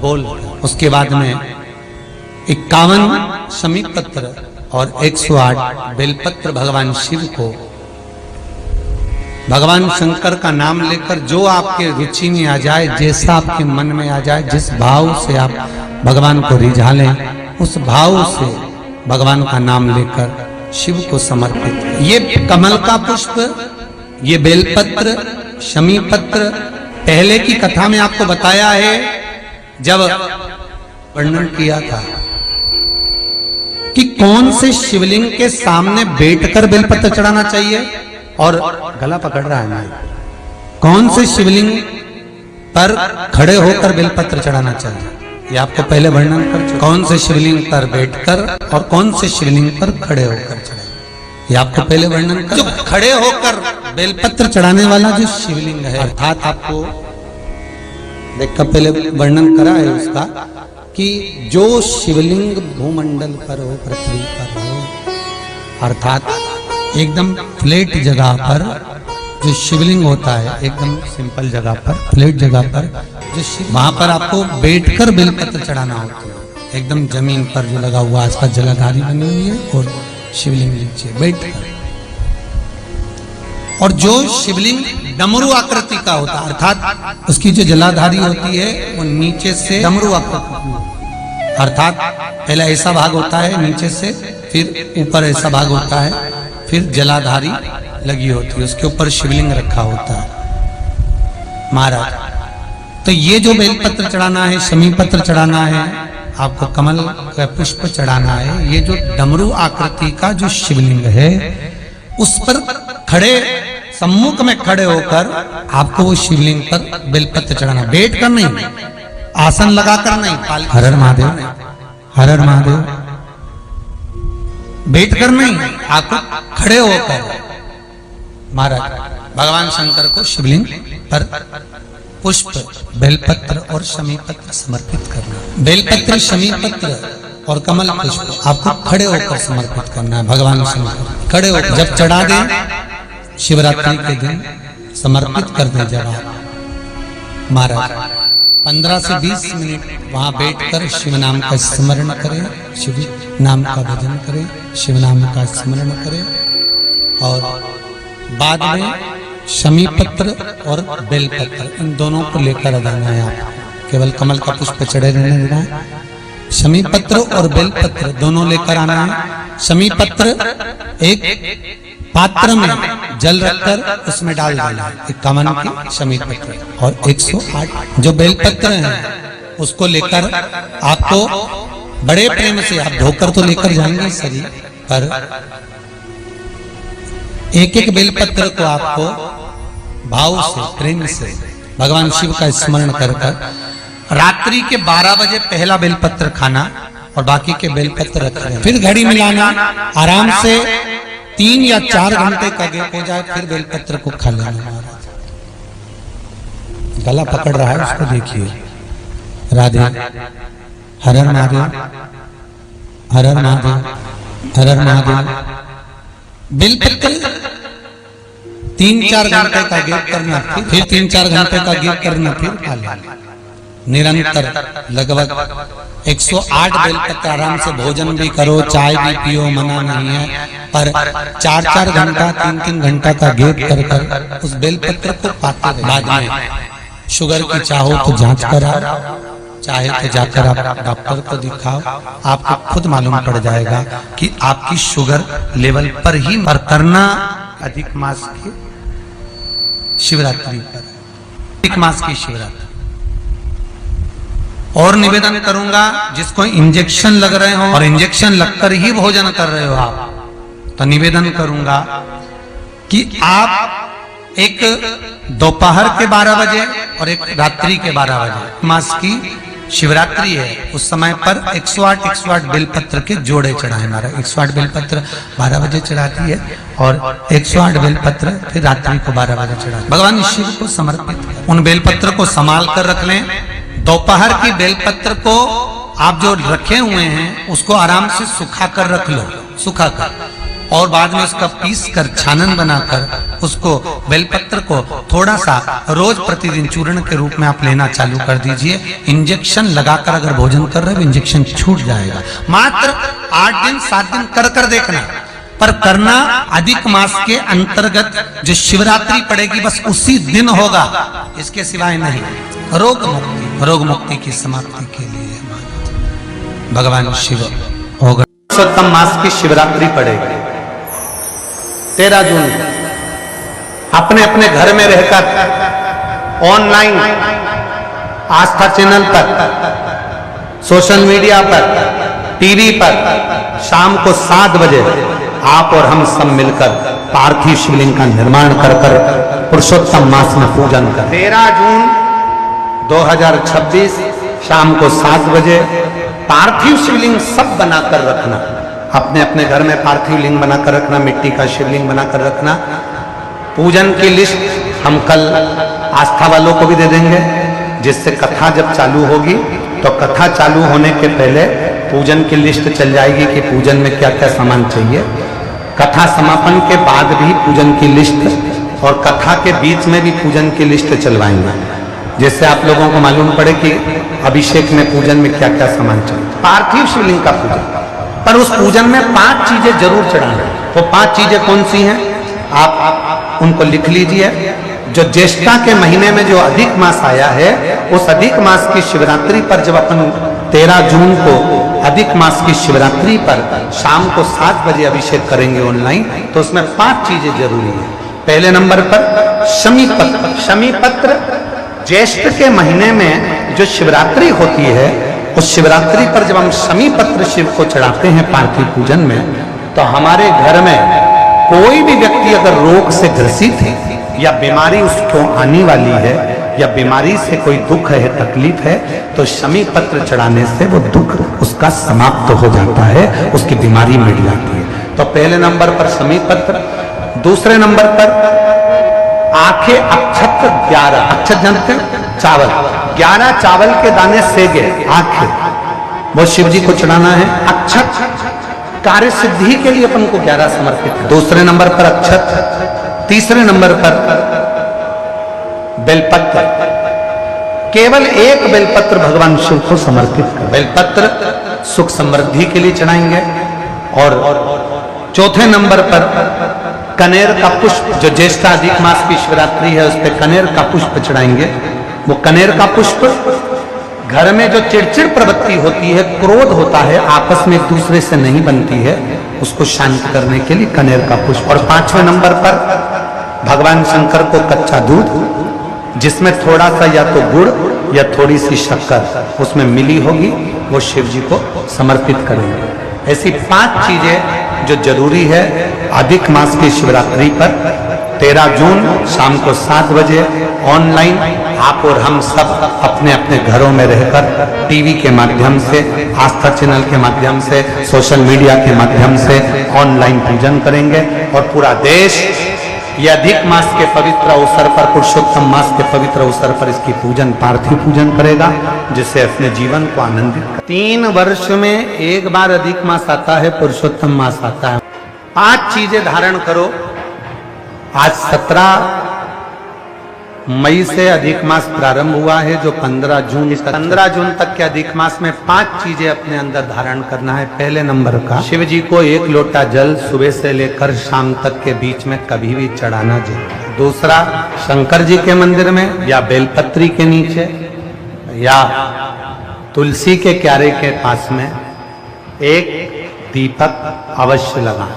बोल। उसके बाद में 51 शमी पत्र और 108 बेलपत्र भगवान शिव को, भगवान शंकर का नाम लेकर, जो आपके रुचि में आ जाए, जैसा आपके मन में आ जाए, जिस भाव से आप भगवान को रिझा लें, उस भाव से भगवान का नाम लेकर शिव को समर्पित। ये कमल का पुष्प, ये बेलपत्र, शमी पत्र, पहले की कथा में आपको बताया है, जब वर्णन किया था कि कौन से शिवलिंग के सामने बैठकर बेलपत्र चढ़ाना चाहिए, और गला पकड़ रहा है ना, कौन से शिवलिंग पर खड़े होकर बेलपत्र चढ़ाना चाहिए, ये आपको पहले वर्णन कर चुका। कौन से शिवलिंग पर बैठकर और कौन से शिवलिंग पर खड़े होकर चढ़ाए, ये आपको पहले वर्णन कर। जो खड़े होकर बेलपत्र चढ़ाने वाला जो शिवलिंग है, अर्थात आपको देखा पहले वर्णन करा है उसका कि जो शिवलिंग भूमंडल पर हो, पृथ्वी पर हो, अर्थात एकदम फ्लैट जगह पर जो शिवलिंग होता है, एकदम सिंपल जगह पर, फ्लैट जगह पर जो वहां पर आपको बैठकर बेलपत्र चढ़ाना होता है। एकदम जमीन पर जो लगा हुआ आसपास जलाधारी बनी हुई है और शिवलिंग नीचे बैठकर। और जो शिवलिंग डमरू आकृति का होता है, अर्थात उसकी जो जलाधारी होती है वो नीचे से डमरू आकृति, अर्थात पहले ऐसा भाग होता है नीचे से, फिर ऊपर ऐसा भाग होता है, फिर जलाधारी लगी होती है, उसके ऊपर शिवलिंग रखा होता है महाराज। तो ये जो बेलपत्र चढ़ाना है, शमी पत्र चढ़ाना है, आपको कमल का पुष्प चढ़ाना है, ये जो डमरू आकृति का जो शिवलिंग है उस पर खड़े, सम्मुख में खड़े होकर आपको वो शिवलिंग पर बेलपत्र चढ़ाना, बैठ कर नहीं, आसन लगाकर नहीं। हर हर महादेव, हर हर महादेव, बैठ कर नहीं, आपको खड़े होकर महाराज भगवान शंकर को शिवलिंग पर पुष्प, बेलपत्र और शमी पत्र समर्पित करना। बेलपत्र, शमी पत्र और कमल पुष्प आपको खड़े होकर समर्पित करना है भगवान शंकर। खड़े होकर जब चढ़ा दें शिवरात्रि के दिन समर्पित कर दें, जब आप महाराज 15 से 20 मिनट वहां बैठकर शिव नाम का स्मरण करें, शिव नाम का भजन करें, शिव नाम का स्मरण करें। और बाद में शमी पत्र और बेलपत्र इन दोनों को लेकर जाना है। आप केवल कमल का पुष्प चढ़े रहने देना है, शमी पत्र और बेलपत्र दोनों लेकर आना है। शमी पत्र एक पात्र में जल रखकर उसमें डाल देना है, एक कमल की शमी पत्र, और 108 जो बेलपत्र हैं उसको लेकर आपको बड़े प्रेम से, आप धोकर तो लेकर जाएंगे शरीर पर, एक एक बेलपत्र को आपको भाव से, प्रेम से भगवान शिव का स्मरण कर रात्रि के 12 बजे पहला बेलपत्र खाना और बाकी के बेलपत्र रखना। फिर घड़ी मिलाना, आराम से 3 या 4 घंटे का गैप हो जाए, फिर बेलपत्र को खा लेना। महाराज गला पकड़ रहा है, उसको देखिए। राधे, हर हर महादेव, हर हर महादेव, हर हर महादेव। बेलपत्र 3-4 घंटे का गैप करना, फिर 3-4 घंटे का गैप करना, फिर खा लेना। निरंतर लगभग 108 बेलपत्र आराम से भोजन भी करो, चाय भी पियो, मना नहीं है, पर 4-4 घंटा, 3-3 घंटा का गैप कर कर उस बेलपत्र को पाते रहे। बाद में शुगर की चाहो तो जांच कराओ, चाहे तो जाकर आप डॉक्टर को दिखाओ, आपको खुद मालूम पड़ जाएगा कि आपकी शुगर लेवल पर ही पर करना। अधिक मास की शिवरात्रि पर, अधिक मास की शिवरात्रि। और निवेदन करूंगा, जिसको इंजेक्शन लग रहे हो और इंजेक्शन लगकर ही भोजन कर रहे हो आप, तो निवेदन करूंगा कि आप एक दोपहर के 12 बजे और एक रात्रि के 12 बजे, मास की शिवरात्रि है, उस समय पर 108 बेलपत्र के जोड़े चढ़ाए। हमारा 108 बेलपत्र 12 बजे चढ़ाती है और 108 बेलपत्र फिर रात्रि को 12 बजे चढ़ाती है। भगवान शिव को समर्पित उन बेलपत्र को संभाल कर रख लें। दोपहर की बेलपत्र को आप जो रखे हुए हैं उसको आराम से सुखा कर रख लो, सुखा कर, और बाद में उसका पीस कर छानन बनाकर उसको बेलपत्र को थोड़ा सा रोज प्रतिदिन चूर्ण के रूप में आप लेना चालू कर दीजिए। इंजेक्शन लगाकर अगर भोजन कर रहे हो इंजेक्शन छूट जाएगा। मात्र 8 दिन 7 दिन कर कर देखना, पर करना अधिक मास के अंतर्गत जो शिवरात्रि पड़ेगी बस उसी दिन होगा, इसके सिवाय नहीं। रोग मुक्ति की समाप्ति के लिए भगवान शिव होगा। पुरुषोत्तम मास की शिवरात्रि पड़ेगी 13 जून। अपने अपने घर में रहकर ऑनलाइन आस्था चैनल पर, सोशल मीडिया पर, टीवी पर शाम को 7 बजे आप और हम सब मिलकर पार्थिव शिवलिंग का निर्माण कर कर पुरुषोत्तम मास में पूजन कर। 13 जून 2026 शाम को 7 बजे पार्थिव शिवलिंग सब बनाकर रखना। अपने अपने घर में पार्थिव लिंग बनाकर रखना, मिट्टी का शिवलिंग बनाकर रखना। पूजन की लिस्ट हम कल आस्था वालों को भी दे देंगे, जिससे कथा जब चालू होगी तो कथा चालू होने के पहले पूजन की लिस्ट चल जाएगी कि पूजन में क्या क्या सामान चाहिए। कथा समापन के बाद भी पूजन की लिस्ट और कथा के बीच में भी पूजन की लिस्ट चलवाएंगे, जिससे आप लोगों को मालूम पड़े कि अभिषेक में पूजन में क्या क्या सामान चाहिए। पार्थिव शिवलिंग का पूजन, पर उस पूजन में 5 चीजें जरूर चढ़ाना। वो 5 चीजें कौन सी हैं आप उनको लिख लीजिए। जो ज्येष्ठा के महीने में जो अधिक मास आया है, उस अधिक मास की शिवरात्रि पर जब अपन 13 जून को अधिक मास की शिवरात्रि पर शाम को 7 बजे अभिषेक करेंगे ऑनलाइन, तो उसमें 5 चीजें जरूरी है। पहले नंबर पर शमी पत्र। शमी पत्र ज्येष्ठ के महीने में जो शिवरात्रि होती है, उस शिवरात्रि पर जब हम शमी पत्र शिव को चढ़ाते हैं पार्थिव पूजन में, तो हमारे घर में कोई भी व्यक्ति अगर रोग से ग्रसित है या बीमारी उसको आने वाली है या बीमारी से कोई दुख है, तकलीफ है, तो शमी पत्र चढ़ाने से वो दुख उसका समाप्त हो जाता है, उसकी बीमारी मिट जाती है। तो पहले नंबर पर शमी पत्र। दूसरे नंबर पर आंखें अक्षत 11, अक्षत जानते हैं चावल, 11 चावल के दाने सेगे आंखें, वो शिव जी को चढ़ाना है। अक्षत कार्य सिद्धि के लिए अपन को 11 समर्पित है। दूसरे नंबर पर अक्षत। तीसरे नंबर पर बेलपत्र, केवल एक बेलपत्र भगवान शिव को समर्पित कर। बेलपत्र सुख समृद्धि के लिए चढ़ाएंगे। और चौथे नंबर पर कनेर का पुष्प, जो ज्येष्ठा अधिक मास की शिवरात्रि है उस पर कनेर का पुष्प चढ़ाएंगे। वो कनेर का पुष्प, घर में जो चिड़चिड़ प्रवृत्ति होती है, क्रोध होता है, आपस में एक दूसरे से नहीं बनती है, उसको शांत करने के लिए कनेर का पुष्प। और 5वें नंबर पर भगवान शंकर को कच्चा दूध, जिसमें थोड़ा सा या तो गुड़ या थोड़ी सी शक्कर उसमें मिली होगी, वो शिव जी को समर्पित करेंगे। ऐसी 5 चीजें जो जरूरी है अधिक मास की शिवरात्रि पर 13 जून शाम को 7 बजे ऑनलाइन आप और हम सब अपने अपने घरों में रहकर टीवी के माध्यम से, आस्था चैनल के माध्यम से, सोशल मीडिया के माध्यम से ऑनलाइन पूजन करेंगे। और पूरा देश ये अधिक मास के पवित्र अवसर पर, पुरुषोत्तम मास के पवित्र अवसर पर इसकी पूजन, पार्थिव पूजन करेगा, जिससे अपने जीवन को आनंदित कर। 3 वर्ष में एक बार अधिक मास आता है, पुरुषोत्तम मास आता है। 5 चीजें धारण करो। आज 17 मई से अधिक मास प्रारंभ हुआ है, जो 15 जून तक के अधिक मास में 5 चीजें अपने अंदर धारण करना है। पहले नंबर का, शिव जी को 1 लोटा जल सुबह से लेकर शाम तक के बीच में कभी भी चढ़ाना चाहिए। दूसरा, शंकर जी के मंदिर में या बेलपत्री के नीचे या तुलसी के क्यारे के पास में एक दीपक अवश्य लगाएं,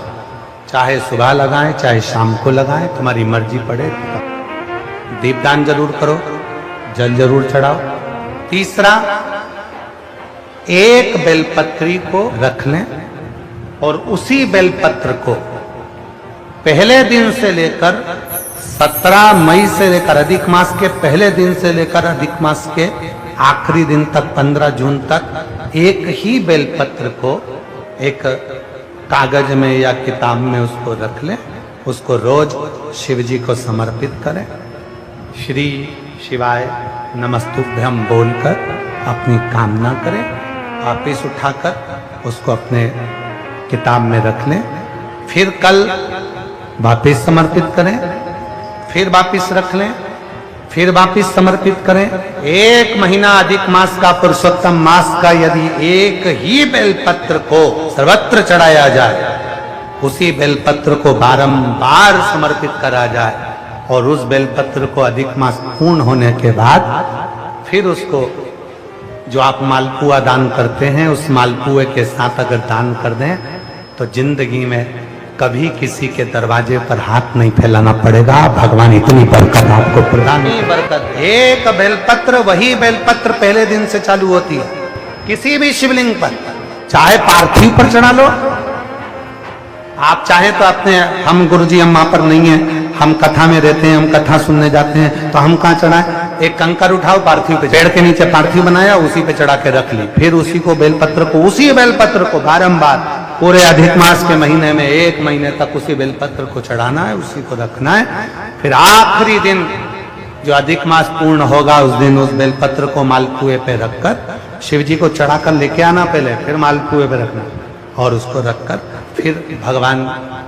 चाहे सुबह लगाएं चाहे शाम को लगाएं, तुम्हारी मर्जी पड़े। दीपदान जरूर करो, जल जरूर चढ़ाओ। तीसरा, एक बेलपत्री को रख लें और उसी बेलपत्र को पहले दिन से लेकर 17 मई से लेकर अधिक मास के पहले दिन से लेकर अधिक मास के आखिरी दिन तक 15 जून तक एक ही बेलपत्र को एक कागज में या किताब में उसको रख लें, उसको रोज शिव जी को समर्पित करें। श्री शिवाय नमस्तुभ्यं बोलकर अपनी कामना करें, वापिस उठाकर उसको अपने किताब में रख लें। फिर कल वापिस समर्पित करें, फिर वापिस रख लें, फिर वापिस समर्पित करें। 1 महीना अधिक मास का, पुरुषोत्तम मास का यदि एक ही बेलपत्र को सर्वत्र चढ़ाया जाए, उसी बेलपत्र को बारंबार समर्पित करा जाए और उस बेलपत्र को अधिक मास पूर्ण होने के बाद फिर उसको जो आप मालपुआ दान करते हैं, उस मालपुए के साथ अगर दान कर दें तो जिंदगी में कभी किसी के दरवाजे पर हाथ नहीं फैलाना पड़ेगा। भगवान इतनी बरकत आपको प्रदान। बरकत, एक बेलपत्र, वही बेलपत्र पहले दिन से चालू होती है किसी भी शिवलिंग पर, चाहे पार्थिव पर चढ़ा लो, आप चाहे तो अपने, हम गुरुजी हम वहां पर नहीं है, हम कथा में रहते हैं, हम कथा सुनने जाते हैं, तो हम कहाँ चढ़ाएं? एक कंकर उठाओ, पार्थिव पे, पेड़ के नीचे पार्थिव बनाया, उसी पे चढ़ा के रख ली, फिर उसी को बेलपत्र को, उसी बेलपत्र को बारंबार पूरे अधिक मास के महीने में 1 महीने तक उसी बेलपत्र को चढ़ाना है, उसी को रखना है। फिर आखिरी दिन जो अधिक मास पूर्ण होगा उस दिन उस बेलपत्र को मालपुए पे रखकर शिव जी को चढ़ाकर लेके आना, पहले फिर मालपुए पे रखना और उसको रखकर फिर भगवान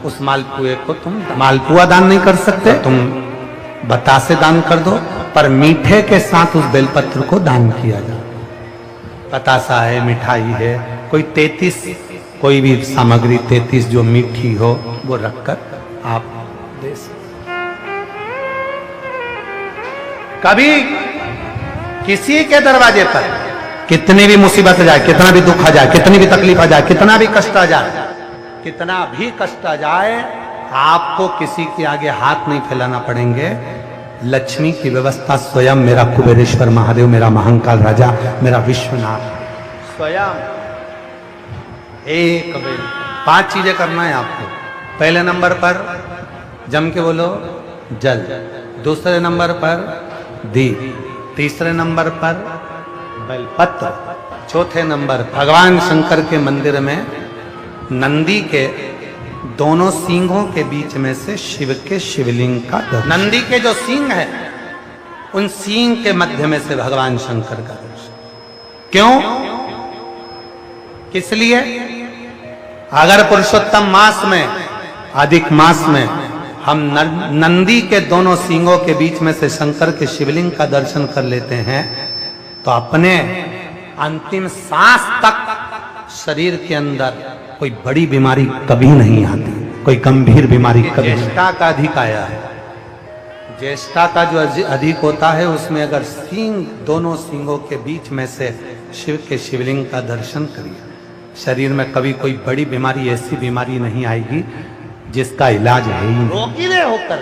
उस मालपुए को, तुम मालपुआ दान नहीं कर सकते, तुम बतासे दान कर दो, पर मीठे के साथ उस बेलपत्र को दान किया जाए। बतासा है, मिठाई है, कोई 33 कोई भी सामग्री 33 जो मीठी हो वो रखकर आप दे सकते। कभी किसी के दरवाजे पर कितनी भी मुसीबत आ जाए, कितना भी दुख आ जाए, कितनी भी तकलीफ आ जाए, कितना भी कष्ट आ जाए, कितना भी कष्ट आ जाए, आपको किसी के आगे हाथ नहीं फैलाना पड़ेंगे। लक्ष्मी की व्यवस्था स्वयं मेरा कुबेरेश्वर महादेव, मेरा महाकाल राजा, मेरा विश्वनाथ स्वयं एक बेल। 5 चीजें करना है आपको। पहले नंबर पर जम के बोलो जल, दूसरे नंबर पर दीप, तीसरे नंबर पर बेलपत्र, चौथे नंबर भगवान शंकर के मंदिर में नंदी के दोनों सींगों के बीच में से शिव के शिवलिंग का दर्शन। नंदी के जो सींग है उन सींग के मध्य में से भगवान शंकर का दर्शन। क्यों? किस लिए? अगर पुरुषोत्तम मास में, अधिक मास में हम नंदी के दोनों सींगों के बीच में से शंकर के शिवलिंग का दर्शन कर लेते हैं तो अपने अंतिम सांस तक शरीर के अंदर कोई बड़ी बीमारी कभी नहीं आती, कोई गंभीर बीमारी कभी। ज्येष्ठा का अधिक आया है, ज्येष्ठा का जो अधिक होता है उसमें अगर सींग, दोनों सींगों के बीच में से शिव के शिवलिंग का दर्शन करिए, शरीर में कभी कोई बड़ी बीमारी, ऐसी बीमारी नहीं आएगी जिसका इलाज है ही नहीं। रोगीले होकर,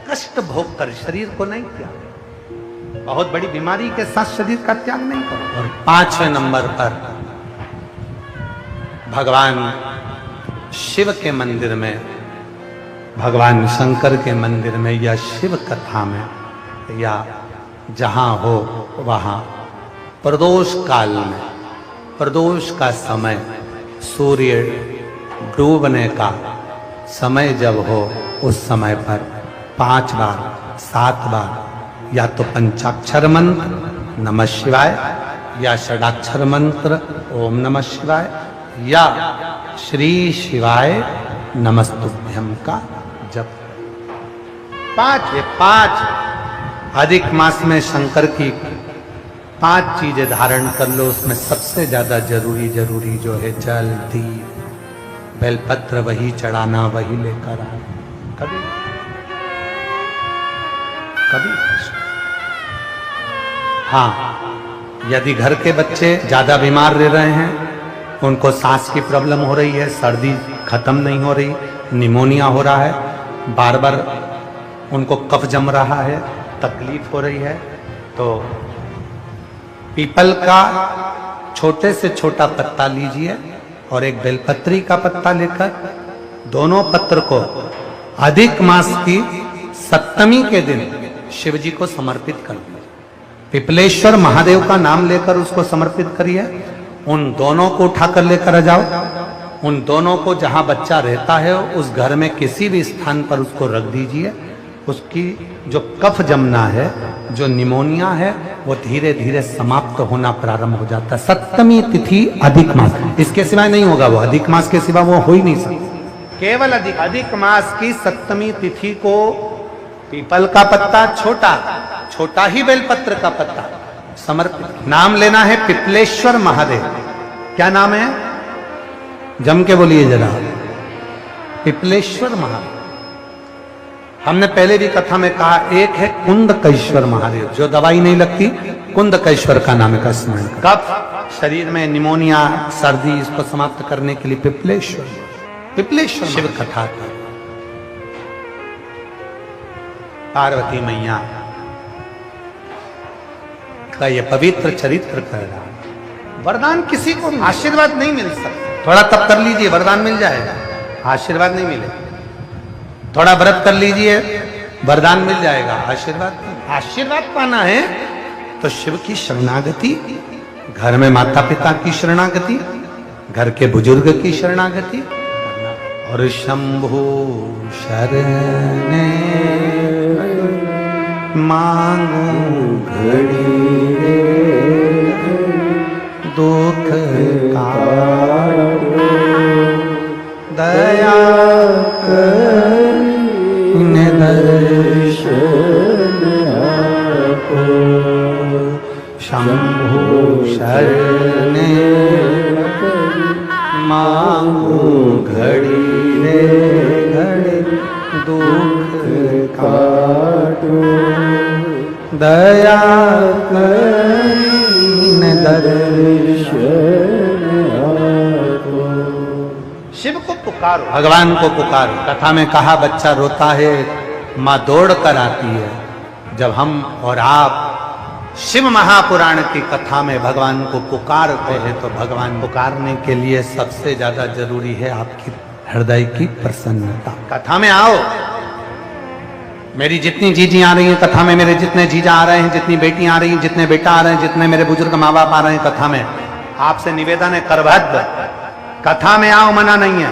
कष्ट भोग कर शरीर को नहीं त्याग, बहुत बड़ी बीमारी के साथ शरीर का त्याग नहीं करो। और 5वें नंबर पर भगवान शिव के मंदिर में, भगवान शंकर के मंदिर में या शिव कथा में या जहां हो वहां प्रदोष काल में, प्रदोष का समय, सूर्य डूबने का समय जब हो उस समय पर 5 बार 7 बार या तो पंचाक्षर मंत्र नमः शिवाय या षडाक्षर मंत्र ओम नमः शिवाय या श्री शिवाय नमस्तुभ्यम का जप। 5 अधिक मास में शंकर की 5 चीजें धारण कर लो। उसमें सबसे ज्यादा जरूरी जो है जल, दीप, बेलपत्र, वही चढ़ाना, वही लेकर आना। कभी हाँ, यदि घर के बच्चे ज्यादा बीमार रह रहे हैं, उनको सांस की प्रॉब्लम हो रही है, सर्दी खत्म नहीं हो रही, निमोनिया हो रहा है, बार बार उनको कफ जम रहा है, तकलीफ हो रही है, तो पीपल का छोटे से छोटा पत्ता लीजिए और एक बेलपत्री का पत्ता लेकर दोनों पत्र को अधिक मास की 7वीं के दिन शिव जी को समर्पित कर दीजिए। पिपलेश्वर महादेव का नाम लेकर उसको समर्पित करिए। उन दोनों को उठाकर लेकर आ जाओ। उन दोनों को जहां बच्चा रहता है उस घर में किसी भी स्थान पर उसको रख दीजिए। उसकी जो कफ जमना है, जो निमोनिया है, वो धीरे धीरे समाप्त होना प्रारंभ हो जाता है। 7वीं तिथि अधिक मास, इसके सिवाय नहीं होगा वो, अधिक मास के सिवा वो हो ही नहीं सकता। केवल अधिक मास की 7वीं तिथि को पीपल का पत्ता, छोटा ही बेलपत्र का पत्ता समर्पित। नाम लेना है पिपलेश्वर महादेव। क्या नाम है? जम के बोलिए जरा, पिपलेश्वर महादेव। हमने पहले भी कथा में कहा, एक है कुंदकेश्वर महादेव, जो दवाई नहीं लगती, कुंदकेश्वर का नाम का स्मरण। कफ, शरीर में निमोनिया, सर्दी, इसको समाप्त करने के लिए पिपलेश्वर शिव कथा का। पार्वती मैया का ये पवित्र चरित्र कर रहा है। वरदान किसी को आशीर्वाद नहीं मिल सकता। थोड़ा तप कर लीजिए, वरदान मिल जाएगा, आशीर्वाद नहीं मिलेगा। थोड़ा व्रत कर लीजिए, वरदान मिल जाएगा, आशीर्वाद पाना है तो शिव की शरणागति, घर में माता पिता की शरणागति, घर के बुजुर्ग की शरणागति और शंभु शरणे मांगू घड़ी रे दुख काटो, दया करीने दर्शन आपो, शंभु शरणे मांगू घड़ी रे घड़ी दुख काटो, दया करीने दर्शन आपो। शिव को पुकारो, भगवान को पुकारो। कथा में कहा बच्चा रोता है, माँ दौड़ कर आती है। जब हम और आप शिव महापुराण की कथा में भगवान को पुकारते हैं तो भगवान पुकारने के लिए सबसे ज्यादा जरूरी है आपकी हृदय की प्रसन्नता। कथा में आओ, मेरी जितनी जीजी आ रही हैं कथा में, मेरे जितने जीजा आ रहे हैं, जितनी बेटियां आ रही हैं, जितने बेटा आ रहे हैं, जितने मेरे बुजुर्ग माँ बाप आ रहे हैं कथा में, आपसे निवेदन है करभद्र कथा में आओ, मना नहीं है,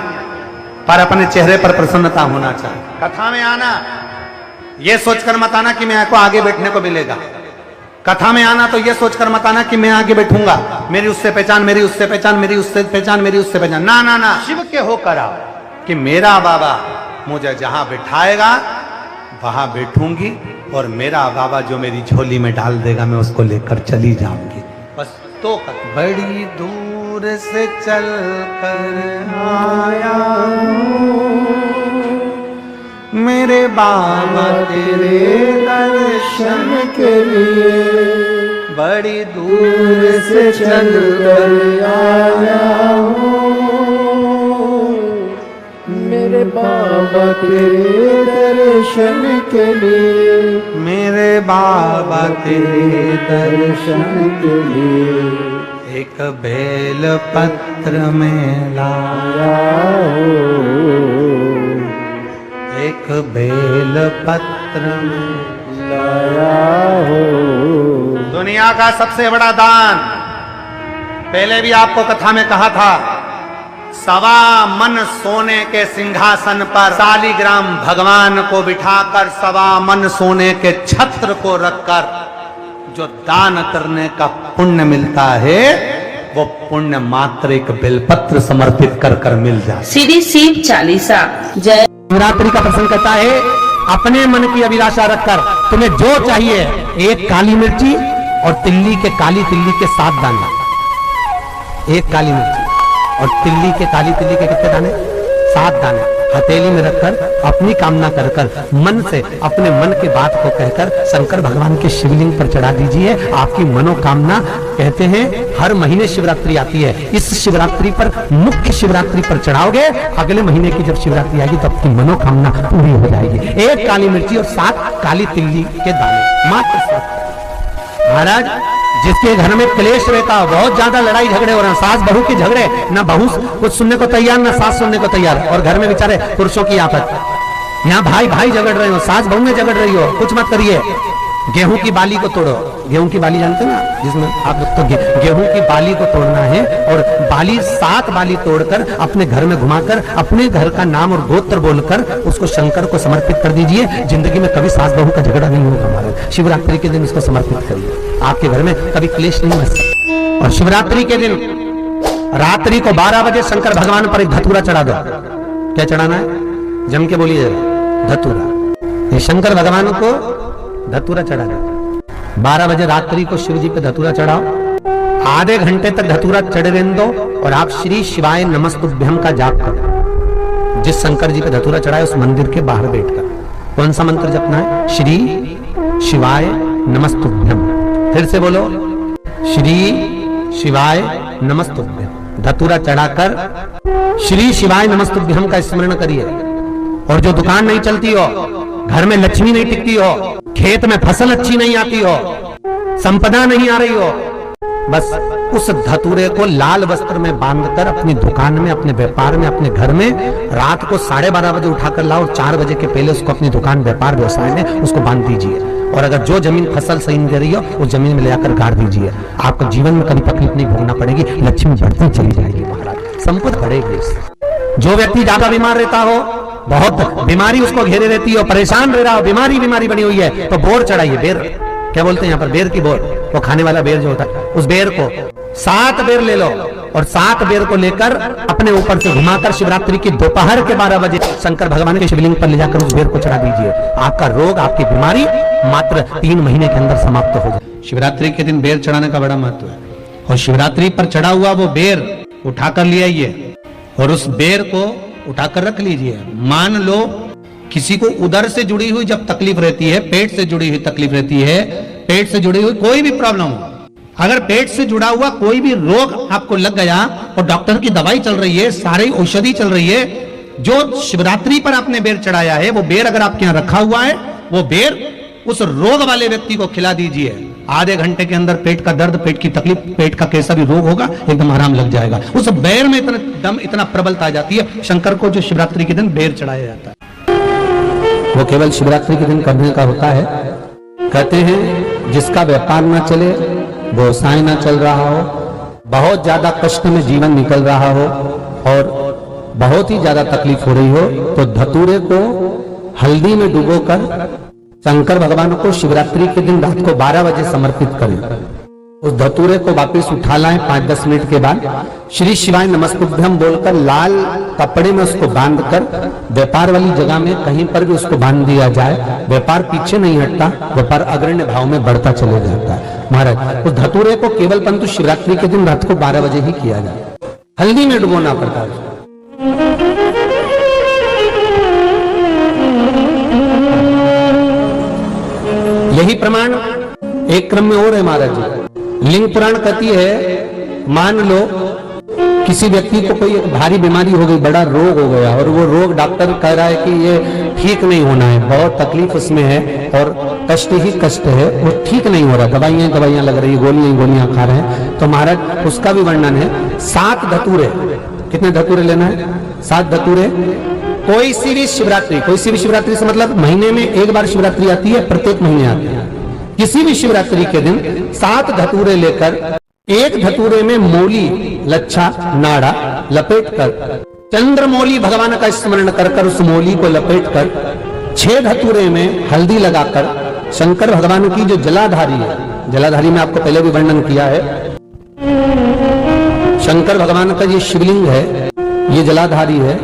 पर अपने चेहरे पर प्रसन्नता होना चाहिए। कथा में आना, यह सोचकर मत आना कि मैं को आगे बैठने को मिलेगा। कथा में आना तो यह सोचकर मत आना कि मैं आगे बैठूंगा, मेरी उससे पहचान, मेरी उससे पहचान, मेरी उससे पहचान, मेरी उससे पहचान। ना ना ना, शिव के होकर आओ कि मेरा बाबा मुझे जहां बिठाएगा वहां बैठूंगी और मेरा बाबा जो मेरी झोली में डाल देगा मैं उसको लेकर चली जाऊंगी। बस तो बड़ी दूर से चल कर आया मेरे बाबा तेरे दर्शन के लिए, बड़ी दूर से चल कर आया हूँ मेरे बाबा तेरे दर्शन के लिए, मेरे बाबा तेरे दर्शन के लिए एक बेल पत्र में लाया हूँ, एक बेल पत्र में लाया हो। दुनिया का सबसे बड़ा दान, पहले भी आपको कथा में कहा था, 1.25 मन सोने के सिंहासन पर शालिग्राम भगवान को बिठाकर 1.25 मन सोने के छत्र को रखकर जो दान करने का पुण्य मिलता है वो पुण्य मात्र एक बेलपत्र समर्पित कर कर मिल जाए। श्री शिव चालीसा। जय। शिवरात्रि का प्रसंग करता है, अपने मन की अभिलाषा रखकर तुम्हें जो चाहिए, एक काली मिर्ची और तिल्ली के काली तिल्ली के 7 दाने, एक काली मिर्ची और तिल्ली के काली तिल्ली के कितने दाने? 7 दाने हथेली में रखकर अपनी कामना कर कर मन से अपने मन की बात को कहकर शंकर भगवान के शिवलिंग पर चढ़ा दीजिए। आपकी मनोकामना, कहते हैं हर महीने शिवरात्रि आती है, इस शिवरात्रि पर मुख्य शिवरात्रि पर चढ़ाओगे, अगले महीने की जब शिवरात्रि आएगी तो आपकी मनोकामना पूरी हो जाएगी। एक काली मिर्ची और 7 काली तिल्ली के दाने, मात्र 7। महाराज, जिसके घर में क्लेश रहता हो, बहुत ज्यादा लड़ाई झगड़े हो रहे हैं, सास बहू के झगड़े, ना बहू कुछ सुनने को तैयार ना सास सुनने को तैयार, और घर में बेचारे पुरुषों की आफत, यहाँ भाई भाई झगड़ रहे हो, सास बहू में झगड़ रही हो, कुछ मत करिए। गेहूं की बाली को तोड़ो, गेहूं की बाली जानते ना, जिसमें आप लोग तो गेहूं की बाली को तोड़ना है और बाली 7 बाली तोड़कर अपने घर में घुमाकर अपने घर का नाम और गोत्र बोलकर उसको शंकर को समर्पित कर दीजिए। जिंदगी में कभी सास बहू का झगड़ा नहीं होगा हमारे। शिवरात्रि के दिन इसको समर्पित करिए, आपके घर में कभी क्लेश नहीं बच सकता। और शिवरात्रि के दिन रात्रि को 12 बजे शंकर भगवान पर एक धतूरा चढ़ा दो। क्या चढ़ाना है? जम के बोलिए जरा, धतूरा। ये शंकर भगवान को धतूरा चढ़ा दो। 12 बजे रात्रि को शिव जी पे धतूरा चढ़ाओ, आधे घंटे तक धतूरा चढ़ रहने दो और आप श्री शिवाय नमस्तुभ्यम का जाप करो। जिस शंकर जी पे धतूरा चढ़ाए उस मंदिर के बाहर बैठकर कौन सा मंत्र जपना है? श्री शिवाय नमस्तुभ्यम। फिर से बोलो, श्री शिवाय नमस्तुभ्यम। धतूरा चढ़ाकर श्री शिवाय नमस्तुभ्यम का स्मरण करिए। और जो दुकान नहीं चलती हो, घर में लक्ष्मी नहीं टिकती हो, खेत में फसल अच्छी नहीं आती हो, संपदा नहीं आ रही हो, बस उस धतूरे को लाल वस्त्र में बांधकर अपनी दुकान में, अपने व्यापार में, अपने घर में रात को 12:30 बजे उठाकर लाओ और 4 बजे के पहले उसको अपनी दुकान, व्यापार, व्यवसाय में उसको बांध दीजिए। और अगर जो जमीन फसल सही नहीं दे रही हो उस जमीन में ले जाकर गाड़ दीजिए। आपको जीवन में कभी तकलीफ नहीं भोगना पड़ेगी, लक्ष्मी बढ़ती चली जाएगी महाराज, संपत्ति बढ़ेगी। जो व्यक्ति ज्यादा बीमार रहता हो बहुत बीमारी उसको घेरे रहती है और परेशान रह रहा हो, बीमारी बनी हुई है, तो बोर चढ़ाइए। बेर क्या बोलते हैं यहाँ पर, बेर की बोर, वो खाने वाला बेर जो होता है, उस बेर को 7 बेर ले लो और 7 बेर को लेकर अपने ऊपर से घुमाकर शिवरात्रि की दोपहर के 12 बजे शंकर भगवान के शिवलिंग पर ले जाकर उस बेर को चढ़ा दीजिए। आपका रोग, आपकी बीमारी मात्र 3 महीने के अंदर समाप्त हो जाए। शिवरात्रि के दिन बेर चढ़ाने का बड़ा महत्व है और शिवरात्रि पर चढ़ा हुआ वो बेर उठाकर ले आइए और उस बेर को उठाकर रख लीजिए। मान लो किसी को उदर से जुड़ी हुई जब तकलीफ रहती है, पेट से जुड़ी हुई तकलीफ रहती है, पेट से जुड़ी हुई कोई भी प्रॉब्लम हो, अगर पेट से जुड़ा हुआ कोई भी रोग आपको लग गया और डॉक्टर की दवाई चल रही है, सारी औषधि चल रही है, जो शिवरात्रि पर आपने बेर चढ़ाया है वो बेर अगर आपके यहां रखा हुआ है, वो बेर उस रोग वाले व्यक्ति को खिला दीजिए। आधे घंटे के अंदर पेट का दर्द, पेट की तकलीफ, पेट का कैसा भी रोग होगा एकदम आराम लग जाएगा। उस बेर में इतना दम, इतना प्रबलता आ जाती है। शंकर को जो शिवरात्रि के दिन बेर चढ़ाया जाता है वो केवल शिवरात्रि के दिन करने का होता है। कहते हैं जिसका व्यापार ना चले, व्यवसाय ना चल रहा हो, बहुत ज्यादा कष्ट में जीवन निकल रहा हो और बहुत ही ज्यादा तकलीफ हो रही हो, तो धतूरे को हल्दी में डुबोकर शंकर भगवान को शिवरात्रि के दिन रात को 12 बजे समर्पित करें। उस धतूरे को वापस उठा लाएं 5-10 मिनट के बाद, श्री शिवाय नमस्तुभ्यम बोलकर लाल कपड़े में उसको बांधकर व्यापार वाली जगह में कहीं पर भी उसको बांध दिया जाए। व्यापार पीछे नहीं हटता, व्यापार अग्रण्य भाव में बढ़ता चले जाता है। महाराज उस धतूरे को केवल परंतु शिवरात्रि के दिन रात को 12 बजे ही किया जाए, हल्दी में डुबोना पड़ता है। यही प्रमाण एक क्रम में और है महाराज जी। लिंग पुराण कहती है, मान लो किसी व्यक्ति को कोई एक भारी बीमारी हो गई, बड़ा रोग हो गया और वो रोग डॉक्टर कह रहा है कि ये ठीक नहीं होना है, बहुत तकलीफ उसमें है और कष्ट ही कष्ट है, वो ठीक नहीं हो रहा, दवाइयां लग रही, गोलियां खा रहे हैं, तो महाराज उसका भी वर्णन है। 7 धतूरे, कितने धतूरे लेना है? 7 धतूरे। कोई सी भी शिवरात्रि से मतलब महीने में एक बार शिवरात्रि आती है, प्रत्येक महीने आती है। किसी भी शिवरात्रि के दिन 7 धतूरे लेकर एक धतूरे में मूली, लच्छा, नाड़ा लपेटकर चंद्रमौली भगवान का स्मरण कर उस मौली को लपेटकर 6 धतूरे में हल्दी लगाकर शंकर भगवान की जो जलाधारी है, जलाधारी में आपको पहले भी वर्णन किया है, शंकर भगवान का ये शिवलिंग है, ये जलाधारी है,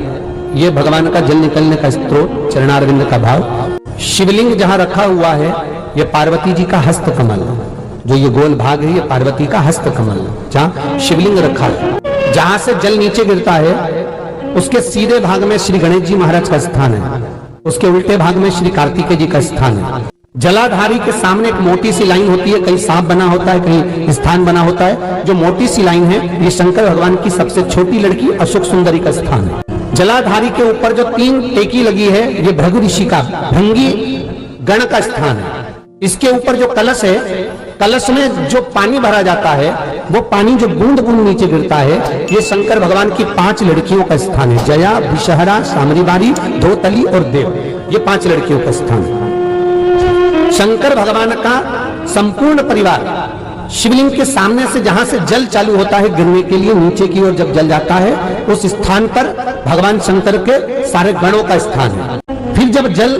ये भगवान का जल निकलने का स्त्रोत, चरणारविंद का भाव। शिवलिंग जहां रखा हुआ है ये पार्वती जी का हस्त कमल, जो ये गोल भाग है ये पार्वती का हस्त कमल, जहां शिवलिंग रखा है। जहां से जल नीचे गिरता है उसके सीधे भाग में श्री गणेश जी महाराज का स्थान है, उसके उल्टे भाग में श्री कार्तिकेय जी का स्थान है। जलाधारी के सामने एक मोटी सी लाइन होती है, कहीं सांप बना होता है, कहीं स्थान बना होता है। जो मोटी सी लाइन है ये शंकर भगवान की सबसे छोटी लड़की अशोक सुंदरी का स्थान है। जलाधारी के ऊपर जो 3 टेकी लगी है ये भृगु ऋषि का, भृंगी गण का स्थान है। इसके ऊपर जो कलश है, कलश में जो पानी भरा जाता है वो पानी जो बूंद बूंद नीचे गिरता है, ये शंकर भगवान की 5 लड़कियों का स्थान है। जया, विषहरा, सामरीबारी, धोतली और देव, ये 5 लड़कियों का स्थान है। शंकर भगवान का संपूर्ण परिवार शिवलिंग के सामने से जहां से जल चालू होता है गिरने के लिए नीचे की ओर जब जल जाता है, उस स्थान पर भगवान शंकर के सारे गणों का स्थान है। फिर जब जल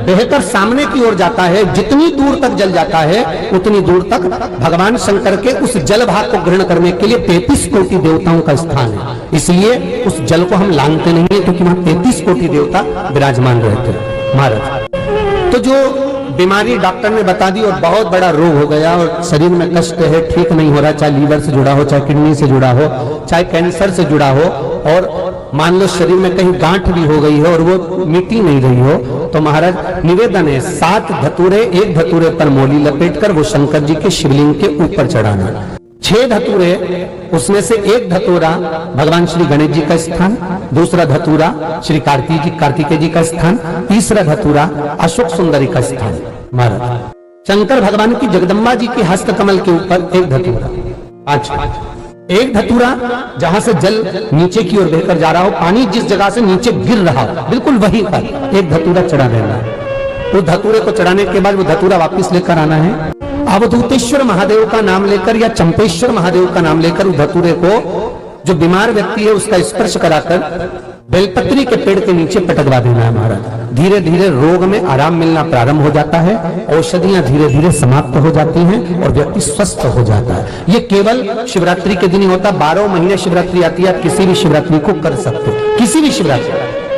बहकर सामने की ओर जाता है, जितनी दूर तक जल जाता है उतनी दूर तक भगवान शंकर के उस जल भाग को ग्रहण करने के लिए 33 कोटि देवताओं का स्थान है। इसलिए उस जल को हम लांघते नहीं है, क्योंकि वहां 33 कोटि देवता विराजमान रहते हैं महाराज। तो जो बीमारी डॉक्टर ने बता दी और बहुत बड़ा रोग हो गया और शरीर में कष्ट है, ठीक नहीं हो रहा, चाहे लीवर से जुड़ा हो, चाहे किडनी से जुड़ा हो, चाहे कैंसर से जुड़ा हो, और मान लो शरीर में कहीं गांठ भी हो गई है और वो मिटी नहीं रही हो, तो महाराज निवेदन है 7 धतूरे, एक धतूरे पर मोली लपेटकर वो शंकर जी के शिवलिंग के ऊपर चढ़ाना। 6 धतूरे, उसमें से एक धतूरा भगवान श्री गणेश जी का स्थान, दूसरा धतूरा श्री कार्तिकेय जी का स्थान, तीसरा धतूरा अशोक सुंदरी का स्थान। महाराज शंकर भगवान की जगदम्बा जी के हस्त कमल के ऊपर एक धतूरा। अच्छा, एक धतूरा जहां से जल नीचे की ओर बहकर जा रहा हो, पानी जिस जगह से नीचे गिर रहा हो बिल्कुल वहीं पर एक धतूरा चढ़ा देना है। उस धतूरे को चढ़ाने के बाद वो धतूरा वापिस लेकर आना है। अवधूतेश्वर महादेव का नाम लेकर या चंपेश्वर महादेव का नाम लेकर उस धतूरे को, जो बीमार व्यक्ति है उसका स्पर्श कराकर बेलपत्री के पेड़ के नीचे पटकवा देना है महाराज। धीरे धीरे रोग में आराम मिलना प्रारंभ हो जाता है, औषधियां धीरे धीरे समाप्त हो जाती हैं और व्यक्ति स्वस्थ हो जाता है। ये केवल शिवरात्रि के दिन ही होता, 12 महीने शिवरात्रि आती है, आप किसी भी शिवरात्रि को कर सकते हो, किसी भी शिवरात्रि।